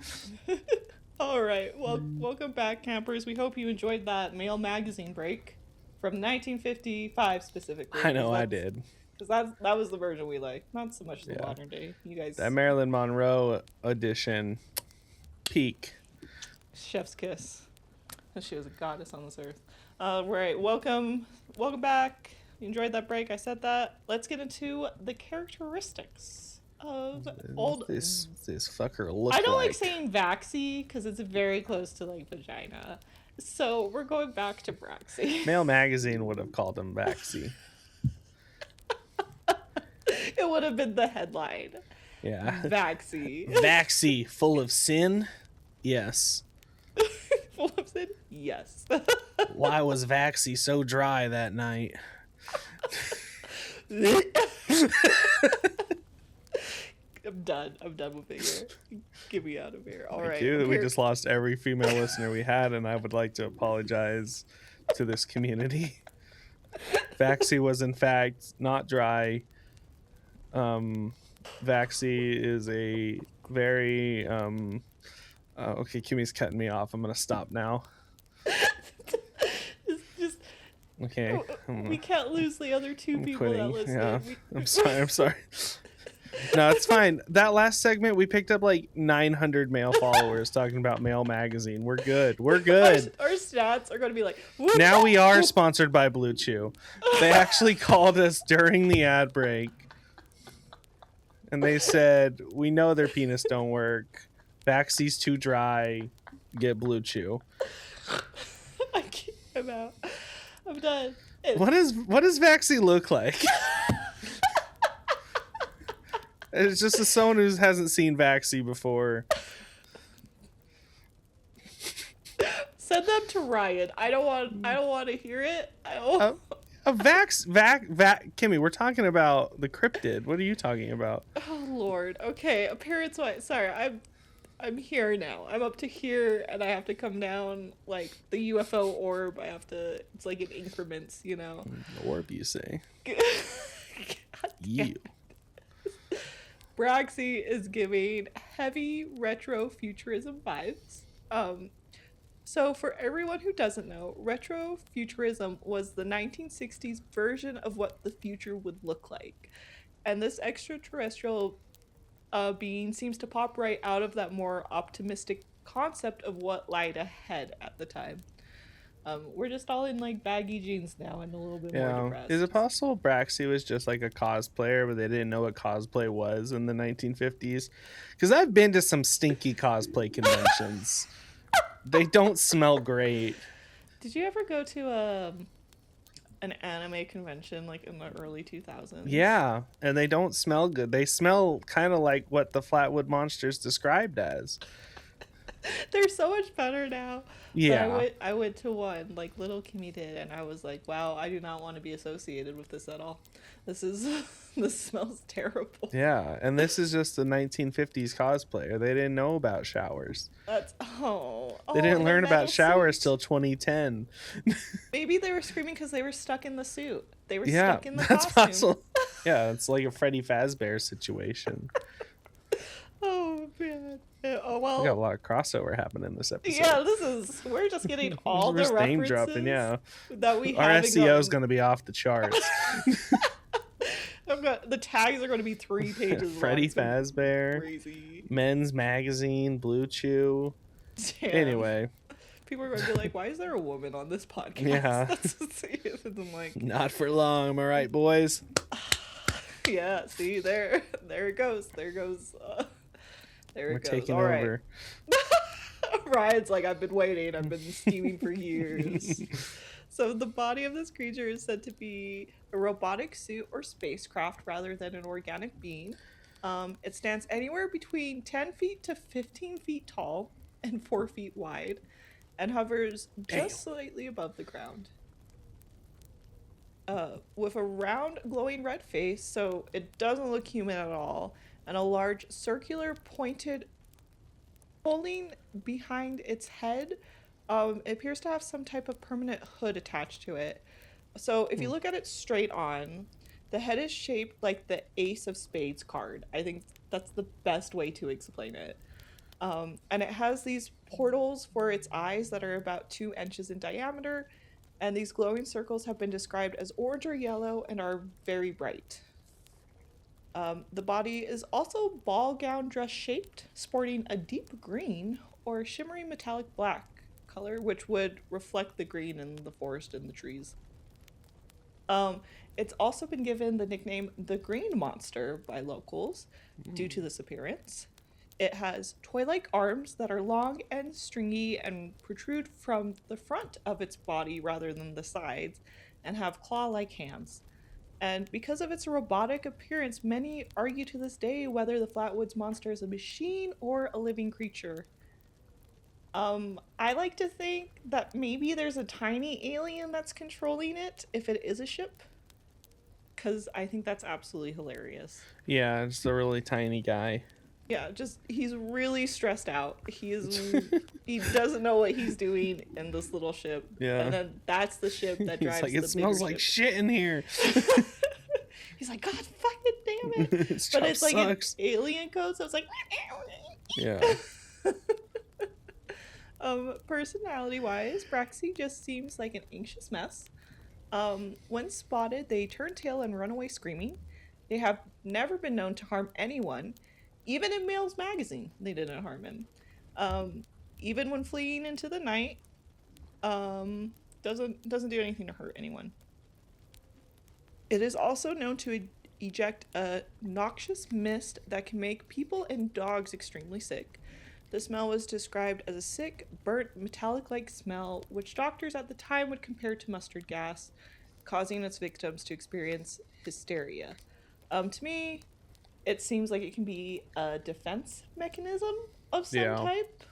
All right. Well, welcome back, campers. We hope you enjoyed that Mail magazine break from 1955 specifically. I know I did. Because that was the version we liked, not so much the modern day. You guys. That Marilyn Monroe edition, peak. Chef's kiss. She was a goddess on this earth. Right. Welcome back. You enjoyed that break? I said that. Let's get into the characteristics of old. This fucker look. I don't like saying Vraxxie because it's very close to like vagina. So we're going back to Braxxie. Mail magazine would have called him Braxxie. It would have been the headline. Yeah. Vraxxie. Vraxxie, full of sin? Yes. Full of sin? Yes. Why was Vraxxie so dry that night? I'm done with it here. Get me out of here. All right. Dude, we just lost every female listener we had, and I would like to apologize to this community. Vraxxie was in fact not dry. Vraxxie is a very okay, Kimmy's cutting me off. I'm gonna stop now. just okay. We can't lose the other two people that listen. Yeah. I'm sorry. No, it's fine. That last segment, we picked up like 900 male followers talking about Mail magazine. We're good. Our stats are going to be like... Whoop, now we are sponsored by Blue Chew. They actually called us during the ad break. And they said, we know their penis don't work. Vraxxie's too dry. Get Blue Chew. I can't. I'm out. I'm done. What does Vraxxie look like? It's just as someone who hasn't seen Vraxxie before. Send them to Ryan. I don't want to hear it. Kimmy, we're talking about the cryptid. What are you talking about? Oh Lord. Okay, appearance wise. Sorry, I'm here now. I'm up to here, and I have to come down like the UFO orb. It's like in increments, you know. Orb, you say? You. Braxxie is giving heavy retro futurism vibes. So for everyone who doesn't know, retro futurism was the 1960s version of what the future would look like. And this extraterrestrial being seems to pop right out of that more optimistic concept of what lied ahead at the time. We're just all in like baggy jeans now and a little bit more depressed. Is it possible Braxxie was just like a cosplayer, but they didn't know what cosplay was in the 1950s? Because I've been to some stinky cosplay conventions. They don't smell great. Did you ever go to an anime convention like in the early 2000s? Yeah, and they don't smell good. They smell kind of like what the Flatwoods Monsters described as. They're so much better now. Yeah. But I went to one like little Kimmy did, and I was like, wow, I do not want to be associated with this at all. This smells terrible. Yeah, and this is just the 1950s cosplayer. They didn't know about showers. They didn't learn about showers till 2010. Maybe they were screaming because they were stuck in the suit. They were stuck in the costume. Possible. Yeah, it's like a Freddy Fazbear situation. Oh man. Oh well. We got a lot of crossover happening this episode. Yeah, we're just getting all the references name dropping, that we have. Our SEO is going to be off the charts. The tags are going to be 3 pages long. Freddy Fazbear, crazy. Men's Magazine, Blue Chew. Damn. Anyway. People are going to be like, why is there a woman on this podcast? Yeah. I'm like, not for long, am I right, boys? Yeah, see, there it goes. We're taking over. Ryan's like, I've been waiting. I've been scheming for years. So the body of this creature is said to be a robotic suit or spacecraft rather than an organic being. It stands anywhere between 10 feet to 15 feet tall and 4 feet wide and hovers just slightly above the ground. With a round glowing red face, so it doesn't look human at all. and a large circular pointed holding behind its head. It appears to have some type of permanent hood attached to it. So if you look at it straight on, the head is shaped like the Ace of Spades card. I think that's the best way to explain it. And it has these portals for its eyes that are about 2 inches in diameter, and these glowing circles have been described as orange or yellow and are very bright. The body is also ball gown dress shaped, sporting a deep green or shimmering metallic black color, which would reflect the green in the forest and the trees. It's also been given the nickname the Green Monster by locals due to this appearance. It has toy-like arms that are long and stringy and protrude from the front of its body rather than the sides, and have claw-like hands. And because of its robotic appearance, many argue to this day whether the Flatwoods Monster is a machine or a living creature. I like to think that maybe there's a tiny alien that's controlling it if it is a ship, because I think that's absolutely hilarious. Yeah, it's a really tiny guy. Yeah, just he's really stressed out. He doesn't know what he's doing in this little ship. Yeah. And then that's the ship that drives He's like, the it smells bigger like ship. shit in here. He's like, God fucking damn it. This But job it's like sucks. an alien code, so it's like Yeah. Personality-wise, Braxxie just seems like an anxious mess. When spotted, they turn tail and run away screaming. They have never been known to harm anyone. Even in Male's magazine, they didn't harm him. Even when fleeing into the night, doesn't do anything to hurt anyone. It is also known to eject a noxious mist that can make people and dogs extremely sick. The smell was described as a sick, burnt, metallic-like smell, which doctors at the time would compare to mustard gas, causing its victims to experience hysteria. To me, it seems like it can be a defense mechanism of some type.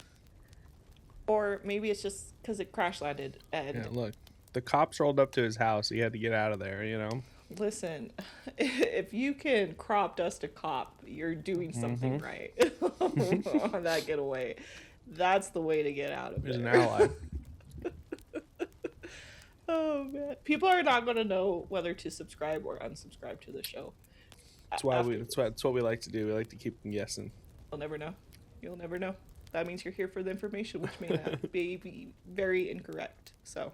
Or maybe it's just because it crash landed. And Yeah, look, the cops rolled up to his house. He had to get out of there, you know? Listen, if you can crop dust a cop, you're doing something right on that getaway. That's the way to get out of it. He's an ally. Oh, man. People are not going to know whether to subscribe or unsubscribe to the show. That's what we like to do. We like to keep them guessing. You'll never know. You'll never know. That means you're here for the information, which may not be very incorrect. So,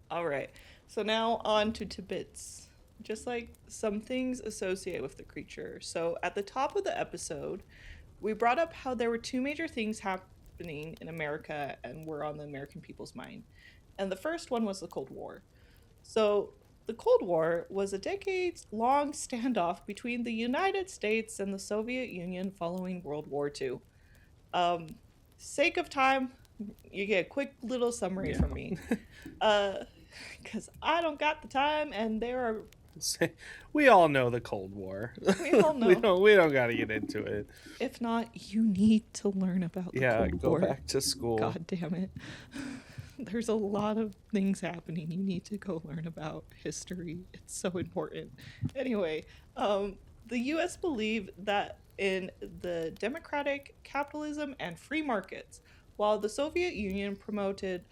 all right. So now on to tidbits. Just like some things associated with the creature. So at the top of the episode, we brought up how there were 2 major things happening in America and were on the American people's mind. And the first one was the Cold War. So the Cold War was a decades-long standoff between the United States and the Soviet Union following World War II. Sake of time, you get a quick little summary from me. Because I don't got the time, and there are... We all know the Cold War. We all know. we don't got to get into it. If not, you need to learn about the Cold War. Go back to school. God damn it. There's a lot of things happening. You need to go learn about history. It's so important. Anyway, the U.S. believed that in the democratic capitalism and free markets, while the Soviet Union promoted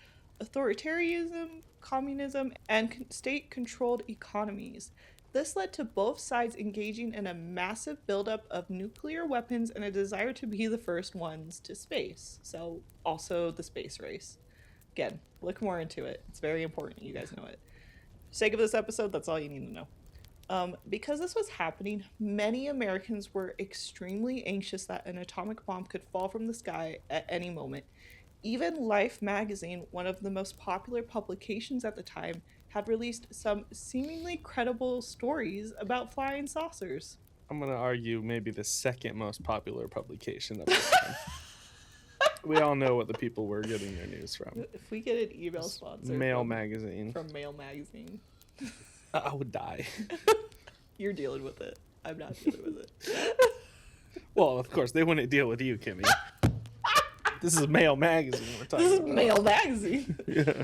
authoritarianism, communism, and state-controlled economies. This led to both sides engaging in a massive buildup of nuclear weapons and a desire to be the first ones to space. So, also the space race. Again, look more into it. It's very important. You guys know it. For the sake of this episode, that's all you need to know. Because this was happening, many Americans were extremely anxious that an atomic bomb could fall from the sky at any moment. Even Life magazine, one of the most popular publications at the time, had released some seemingly credible stories about flying saucers. I'm going to argue maybe the second most popular publication of the time. We all know what the people were getting their news from. If we get an email sponsor Mail magazine. From Mail magazine. I would die. You're dealing with it. I'm not dealing with it. Well, of course, they wouldn't deal with you, Kimmy. This is Mail magazine we're talking about. This is Mail magazine. Yeah.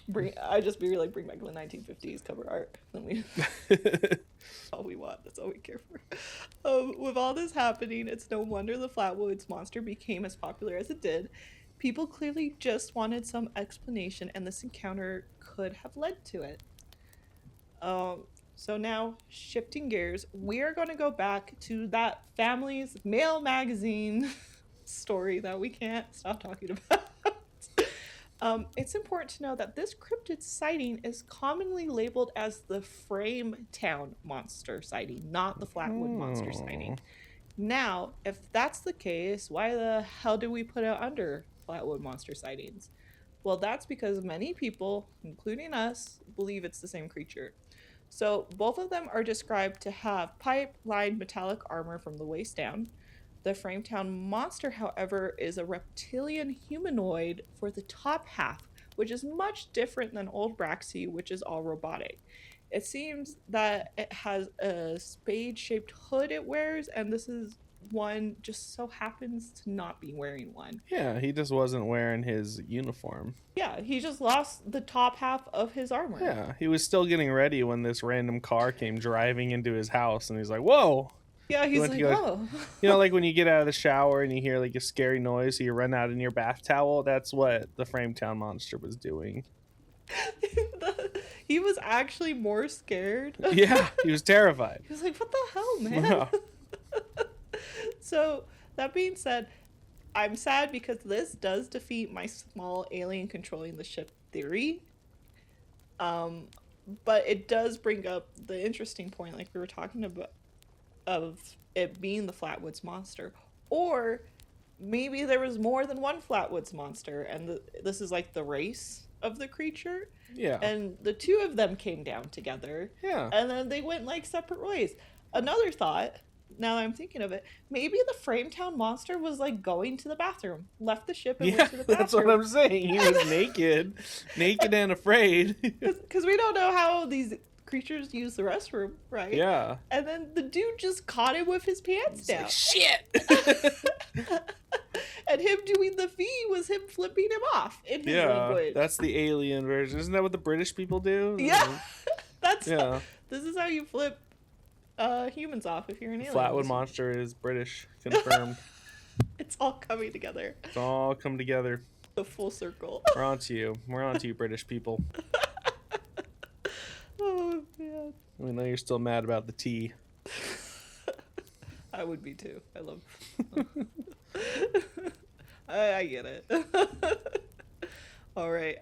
Bring back the 1950s cover art. Then we... That's all we want. That's all we care for. With all this happening, it's no wonder the Flatwoods Monster became as popular as it did. People clearly just wanted some explanation, and this encounter could have led to it. So now, shifting gears, we are going to go back to that family's mail magazine story that we can't stop talking about. It's important to know that this cryptid sighting is commonly labeled as the Frametown Monster sighting, not the Flatwood Monster sighting. Now, if that's the case, why the hell do we put it under Flatwood Monster sightings? Well, that's because many people, including us, believe it's the same creature. So both of them are described to have pipe-lined metallic armor from the waist down. The Frametown Monster, however, is a reptilian humanoid for the top half, which is much different than old Braxxie, which is all robotic. It seems that it has a spade-shaped hood it wears, and this is one just so happens to not be wearing one. Yeah, he just wasn't wearing his uniform. Yeah, he just lost the top half of his armor. Yeah, he was still getting ready when this random car came driving into his house, and he's like, whoa! Yeah, he's like, whoa. You know, like when you get out of the shower and you hear like a scary noise, so you run out in your bath towel? That's what the Frametown Monster was doing. He was actually more scared. Yeah, he was terrified. He was like, what the hell, man? Yeah. So, that being said, I'm sad because this does defeat my small alien controlling the ship theory. But it does bring up the interesting point, like we were talking about, of it being the Flatwoods Monster. Or maybe there was more than one Flatwoods Monster, and this is like the race of the creature. Yeah. And the two of them came down together. Yeah. And then they went like separate ways. Another thought, now that I'm thinking of it, maybe the Frametown Monster was like going to the bathroom, left the ship and went to the bathroom. That's what I'm saying. He was naked and afraid. Because we don't know how these creatures use the restroom, right? Yeah. And then the dude just caught him with his pants down. Like, shit! And him doing the V was him flipping him off in his language. That's the alien version. Isn't that what the British people do? Yeah. This is how you flip humans off if you're an alien. Flatwood Monster is British. Confirmed. It's all coming together. It's all come together. The full circle. We're on to you. We're on to you, British people. Oh, man. We know you're still mad about the tea. I would be too. I love I get it. All right.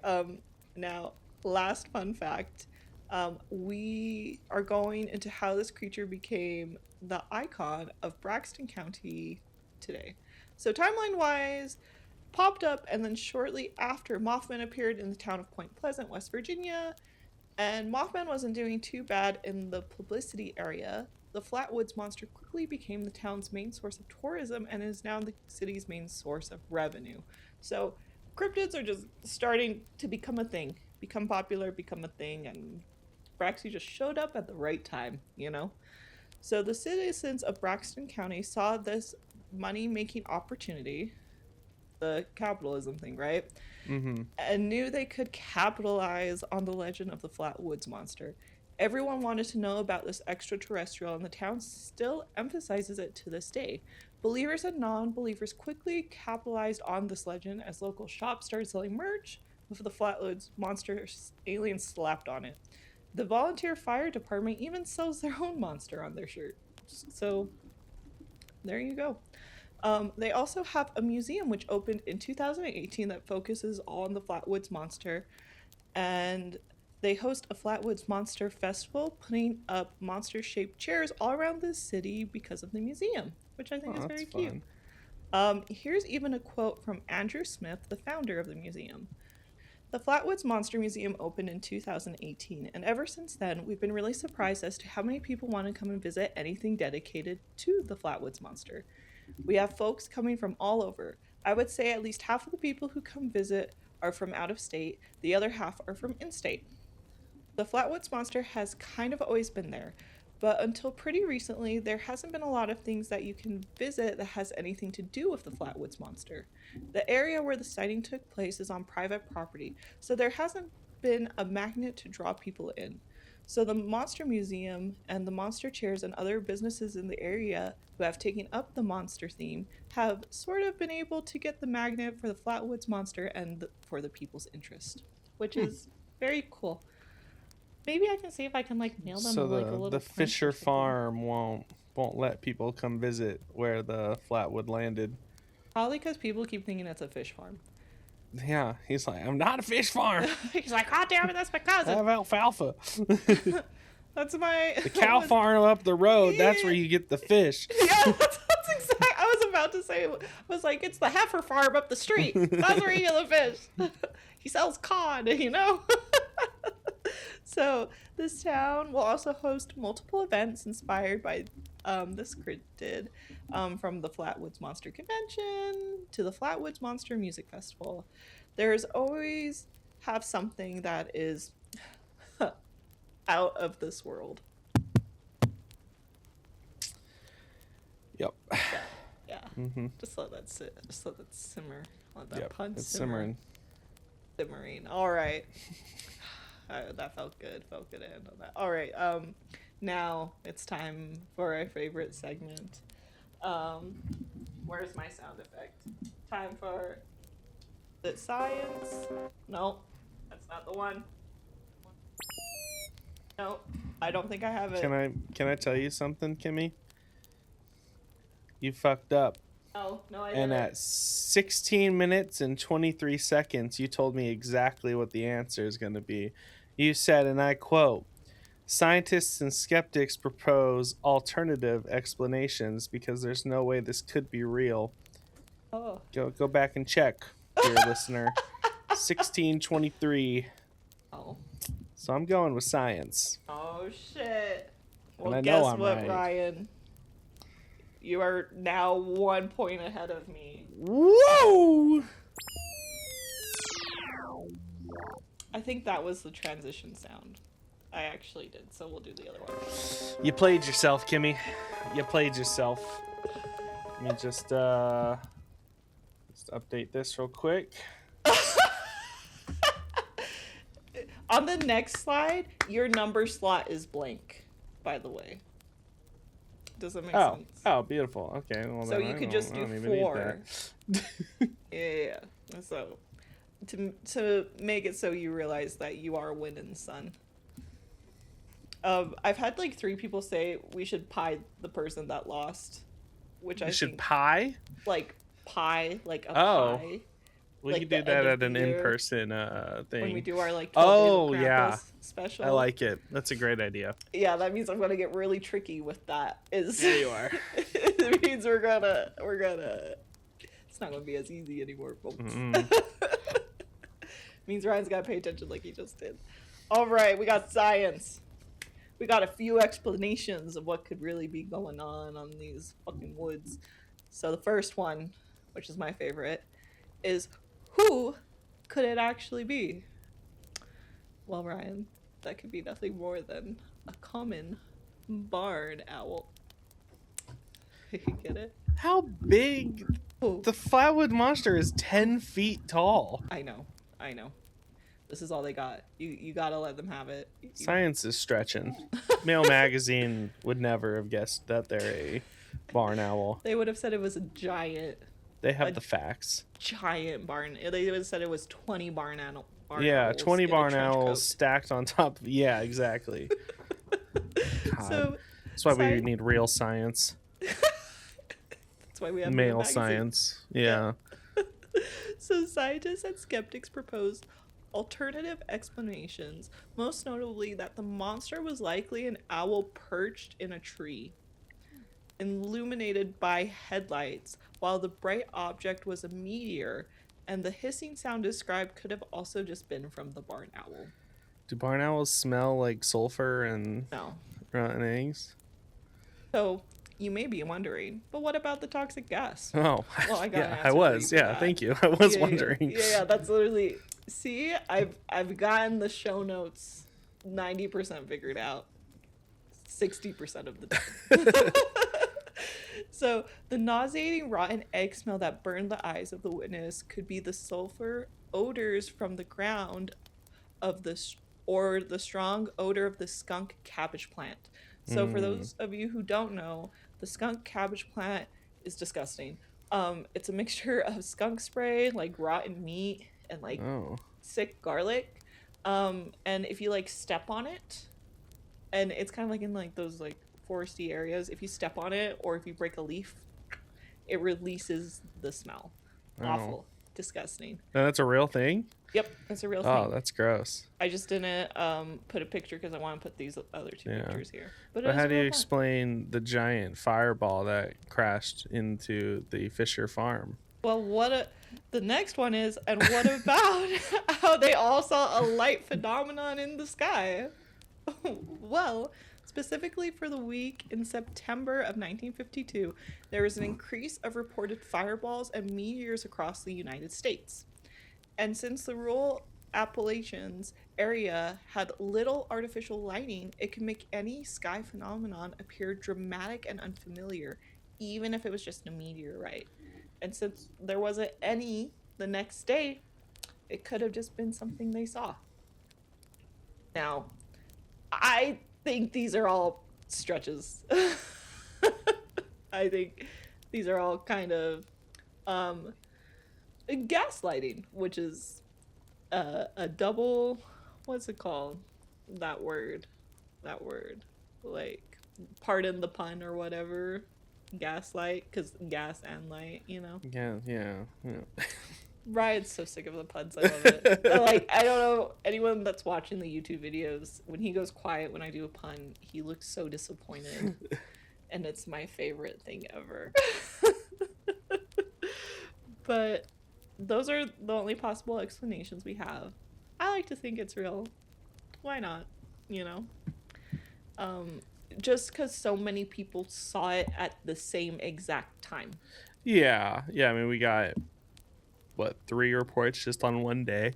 Now, last fun fact. We are going into how this creature became the icon of Braxton County today. So timeline-wise, popped up, and then shortly after, Mothman appeared in the town of Point Pleasant, West Virginia. And Mothman wasn't doing too bad in the publicity area. The Flatwoods Monster quickly became the town's main source of tourism and is now the city's main source of revenue. So cryptids are just starting to become a thing, become popular, become a thing, and Vraxxie just showed up at the right time, you know? So the citizens of Braxton County saw this money-making opportunity, the capitalism thing, right? Mm-hmm. And knew they could capitalize on the legend of the Flatwoods Monster. Everyone wanted to know about this extraterrestrial, and the town still emphasizes it to this day. Believers and non-believers quickly capitalized on this legend as local shops started selling merch with the Flatwoods Monster alien slapped on it. The volunteer fire department even sells their own monster on their shirt. So, there you go. They also have a museum which opened in 2018 that focuses on the Flatwoods Monster, and they host a Flatwoods Monster Festival, putting up monster-shaped chairs all around the city because of the museum, which I think is very cute. Here's even a quote from Andrew Smith, the founder of the museum. The Flatwoods Monster Museum opened in 2018, and ever since then, we've been really surprised as to how many people want to come and visit anything dedicated to the Flatwoods Monster. We have folks coming from all over. I would say at least half of the people who come visit are from out of state, the other half are from in-state. The Flatwoods Monster has kind of always been there, but until pretty recently, there hasn't been a lot of things that you can visit that has anything to do with the Flatwoods Monster. The area where the sighting took place is on private property, so there hasn't been a magnet to draw people in. So the Monster Museum and the Monster Chairs and other businesses in the area who have taken up the monster theme have sort of been able to get the magnet for the Flatwoods Monster and for the people's interest, which is very cool. Maybe I can see if I can like nail them So like a little the print or Fisher something. Farm won't let people come visit where the Flatwood landed. Probably because people keep thinking it's a fish farm. Yeah, he's like, I'm not a fish farm. He's like, God damn it, that's my I cousin. have alfalfa. That's my The cow farm up the road, that's where you get the fish. Yeah, that's exactly. I was about to say. I was like, it's the heifer farm up the street. That's where you get the fish. He sells cod, you know. So this town will also host multiple events inspired by this cryptid, from the Flatwoods Monster Convention to the Flatwoods Monster Music Festival. There's always have something that is out of this world. Yep. Yeah. Mm-hmm. Just let that sit. Just let that simmer. Let that Yep. pun It's simmer. simmering. Simmering. All right. That felt good. Felt good to end on that. All right. Now it's time for our favorite segment. Where's my sound effect? Time for the science. No, that's not the one. No, I don't think I have it. Can I tell you something, Kimmy? You fucked up. No, I didn't. And at 16 minutes and 23 seconds, you told me exactly what the answer is going to be. You said, and I quote, "Scientists and skeptics propose alternative explanations because there's no way this could be real." Oh. Go back and check, dear listener. 16:23. Oh. So I'm going with science. Oh shit. Well, And I know guess I'm what, right. Ryan? You are now 1 point ahead of me. Whoa! I think that was the transition sound. I actually did, so we'll do the other one. You played yourself, Kimmy. You played yourself. Let me just update this real quick. On the next slide, your number slot is blank, by the way. Does that make sense? Oh, beautiful. Okay. Well, So then you I could don't- just I do don't even need 4. that. Yeah. So to make it so you realize that you are winning, son. I've had like 3 people say we should pie the person that lost, which I You should think pie? like pie, like a Oh. pie. We like could the do that end of at the an year in-person thing. When we do our like 12 Days of yeah. Krampus special. I like it. That's a great idea. Yeah, that means I'm gonna get really tricky with that. There you are. It means we're gonna. It's not gonna be as easy anymore, folks. Means Ryan's gotta pay attention like he just did. All right, we got science. We got a few explanations of what could really be going on these fucking woods. So the first one, which is my favorite, is who could it actually be? Well, Ryan, that could be nothing more than a common barn owl. Get it? How big? Oh, The Flatwood Monster is 10 feet tall. I know. This is all they got. You gotta let them have it. Science is stretching. Mail Magazine would never have guessed that they're a barn owl. They would have said it was a giant They have the facts. barn. They would have said it was 20 barn owls. Yeah, 20 in a barn trench owls coat. stacked on top. Yeah, exactly. God. So That's why we sci- need real science. that's why we have Male magazine. science. Yeah. So scientists and skeptics propose alternative explanations, most notably that the monster was likely an owl perched in a tree, illuminated by headlights, while the bright object was a meteor, and the hissing sound described could have also just been from the barn owl. Do barn owls smell like sulfur and No. rotten eggs? So you may be wondering, but what about the toxic gas? Oh, Well, I got an yeah, answer I for was. you for Yeah, that. thank you. I was Yeah, wondering. Yeah, that's literally. See, I've gotten the show notes 90% figured out, 60% of the time. So the nauseating rotten egg smell that burned the eyes of the witness could be the sulfur odors from the ground of the or the strong odor of the skunk cabbage plant. So for those of you who don't know, the skunk cabbage plant is disgusting. It's a mixture of skunk spray, like rotten meat, and like sick garlic. And if you like step on it, and it's kind of like in like those like foresty areas, if you step on it or if you break a leaf, it releases the smell. Awful. Disgusting. And that's a real thing? Yep, that's a real thing. Oh, that's gross. I just didn't put a picture because I want to put these other two pictures here. But how do you explain the giant fireball that crashed into the Fisher farm? Well, the next one is, and what about how they all saw a light phenomenon in the sky? Well, specifically for the week in September of 1952, there was an increase of reported fireballs and meteors across the United States. And since the rural Appalachians area had little artificial lighting, it could make any sky phenomenon appear dramatic and unfamiliar, even if it was just a meteorite. And since there wasn't any the next day, it could have just been something they saw. Now, I think these are all stretches. I think these are all kind of gaslighting, which is a double, what's it called? That word. Like, pardon the pun or whatever. Gaslight, because gas and light, you know? Yeah. Ryan's so sick of the puns. I love it. Like, I don't know, anyone that's watching the YouTube videos, when he goes quiet when I do a pun, he looks so disappointed. And it's my favorite thing ever. But those are the only possible explanations we have. I like to think it's real. Why not? You know? Just because so many people saw it at the same exact time. Yeah. I mean, we got 3 reports just on one day.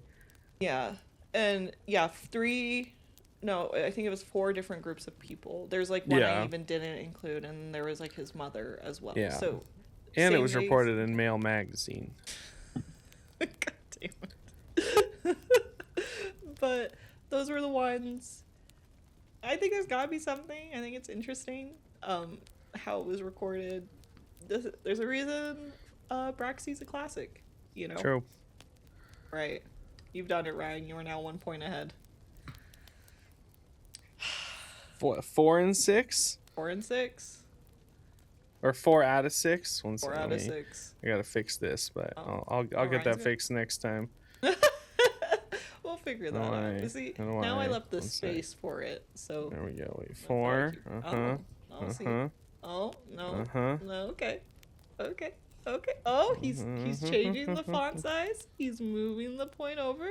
Yeah. And I think it was 4 different groups of people. There's like one I even didn't include, and there was like his mother as well. Yeah. So, and it was reported in Mail magazine. God damn it. But those were the ones. I think there's gotta be something. I think it's interesting how it was recorded. There's a reason Braxxie's a classic. You know? True. Right. You've done it, Ryan. You are now 1 point ahead. 4 and 6? 4 and 6? Or 4 out of 6? 4 out of 6. I gotta fix this, but I'll get that fixed next time. We'll figure that out. See, now I left the space for it, so... There we go. Wait, 4. Oh, no. No, okay. Oh, he's changing the font size. He's moving the point over.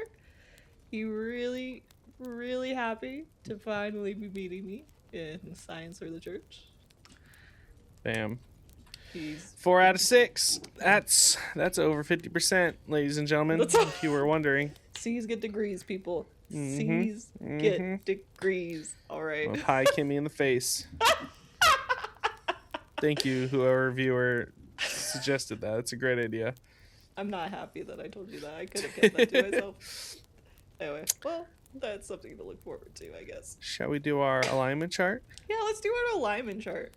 He really, really happy to finally be beating me in science or the church. Bam. 4 out of 6. That's over 50%, ladies and gentlemen. If you were wondering. C's get degrees, people. C's get degrees. All right. Well, hi, Kimmy in the face. Thank you, whoever viewer suggested that. It's a great idea. I'm not happy that I told you that. I could have kept that to myself. Anyway, well, that's something to look forward to, I guess. Shall we do our alignment chart? Yeah, let's do our alignment chart.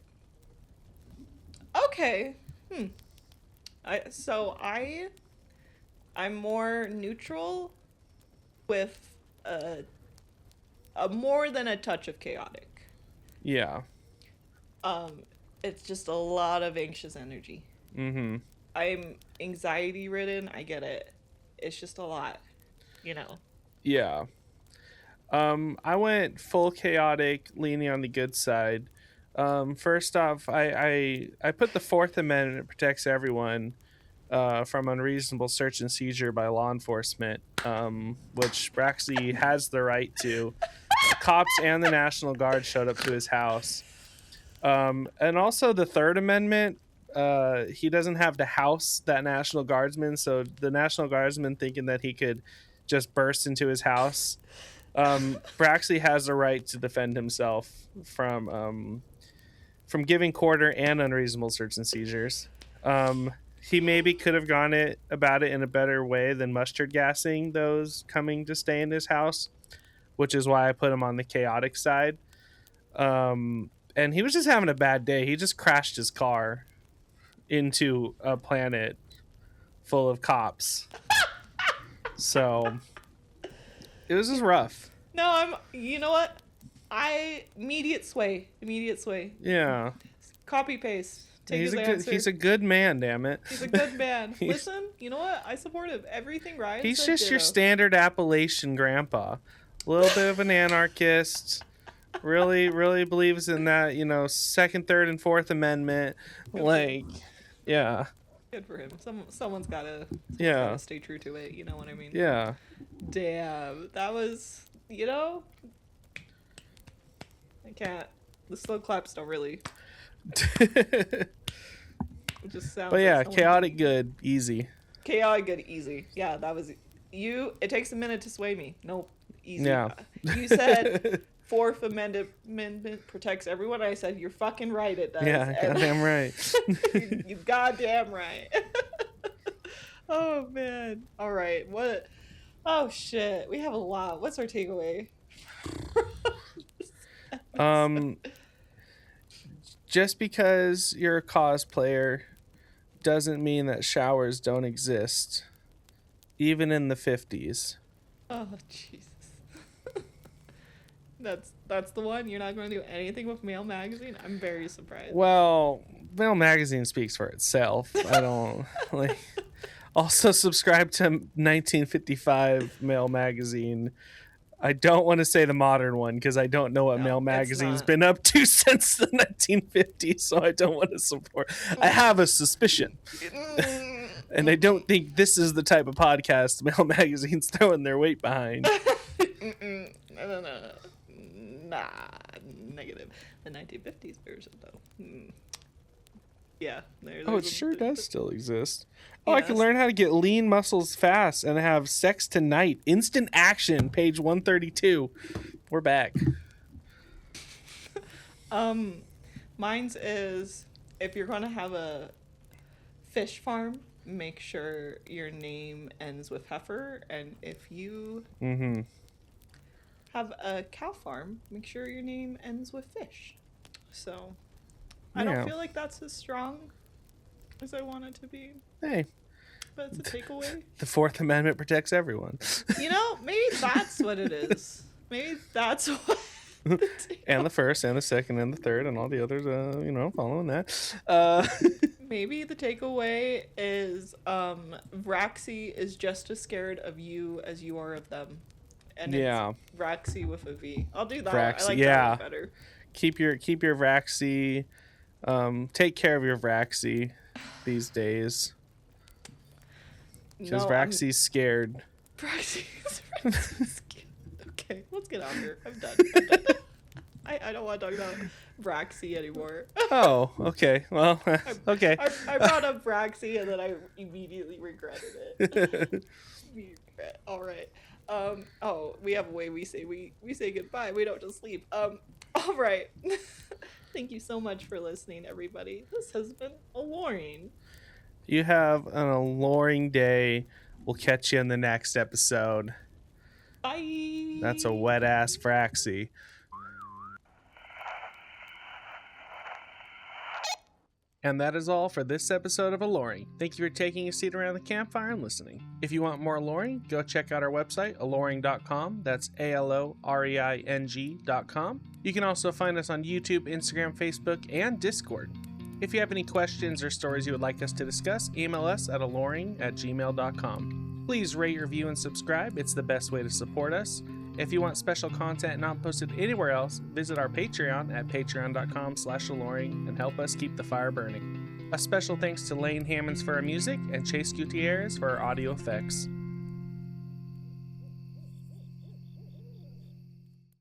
Okay. I'm more neutral with a more than a touch of chaotic. Yeah. It's just a lot of anxious energy. I'm anxiety ridden. I get it. It's just a lot, you know. Yeah. I went full chaotic, leaning on the good side. First off, I put the 4th Amendment protects everyone from unreasonable search and seizure by law enforcement, which Braxxie has the right to. Cops and the National Guard showed up to his house. And also the 3rd Amendment, he doesn't have to house that National Guardsman, so the National Guardsman thinking that he could just burst into his house. Braxxie has the right to defend himself from giving quarter and unreasonable search and seizures. He maybe could have gone about it in a better way than mustard gassing those coming to stay in his house. which is why I put him on the chaotic side. And he was just having a bad day. He just crashed his car into a planet full of cops. So it was just rough. No, you know what? Immediate sway. Yeah. Copy paste. Take He's his a answer. good, he's a good man, damn it. He's a good man. Listen, you know what? I support him. Everything Ryan He's said, just your ditto. standard Appalachian grandpa. A little bit of an anarchist. Really believes in that, Second, Third, and Fourth Amendment. Like, yeah. Good for him. Someone's gotta stay true to it. You know what I mean? Yeah. Damn, that was, I can't. The slow claps don't really. It just sounds. But yeah, like chaotic good, easy. Chaotic good, easy. Yeah, that was you. It takes a minute to sway me. Nope, easy. Yeah. You said Fourth Amendment protects everyone. I said you're fucking right. It does. Yeah, goddamn right. You goddamn right. Oh man. All right. What? Oh shit. We have a lot. What's our takeaway? Just because you're a cosplayer doesn't mean that showers don't exist, even in the 50s. Oh Jesus. That's the one. You're not going to do anything with Mail Magazine. I'm very surprised. Well, Mail Magazine speaks for itself. I don't like. Also, subscribe to 1955 Mail Magazine. I don't want to say the modern one because I don't know what Mail Magazine's been up to since the 1950s, so I don't want to support. I have a suspicion. And I don't think this is the type of podcast Mail Magazine's throwing their weight behind. No. Nah, negative. The 1950s version, though. Yeah. It sure does still exist. Oh, Yes. I can learn how to get lean muscles fast and have sex tonight. Instant action, page 132. We're back. Mine's is, if you're going to have a fish farm, make sure your name ends with heifer, and if you have a cow farm, make sure your name ends with fish. So I don't feel like that's as strong as I want it to be. Hey, but it's a takeaway. The Fourth Amendment protects everyone. Maybe that's what it is. Maybe that's what. And the first and the second and the third and all the others, following that. Maybe the takeaway is Vraxxie is just as scared of you as you are of them. And it's Vraxxie with a V. I'll do that. Vraxxie, I like that one better. Keep your Vraxxie. Take care of your Vraxxie these days. Because Vraxxie's scared. Vraxxie's scared. Okay, let's get out of here. I'm done. I don't want to talk about Vraxxie anymore. Oh, okay. Well, okay. I brought up Vraxxie and then I immediately regretted it. All right. We have a way we say goodbye. We don't just leave. All right. Thank you so much for listening, everybody. This has been Aloreing. You have an alluring day. We'll catch you in the next episode. Bye. That's a wet ass Vraxxie. And that is all for this episode of Aloreing. Thank you for taking a seat around the campfire and listening. If you want more Aloreing, go check out our website, aloreing.com. That's ALOREING.com. You can also find us on YouTube, Instagram, Facebook, and Discord. If you have any questions or stories you would like us to discuss, email us at aloreing@gmail.com. Please rate, review, and subscribe. It's the best way to support us. If you want special content not posted anywhere else, visit our Patreon at patreon.com/aloreing and help us keep the fire burning. A special thanks to Lane Hammonds for our music and Chase Gutierrez for our audio effects.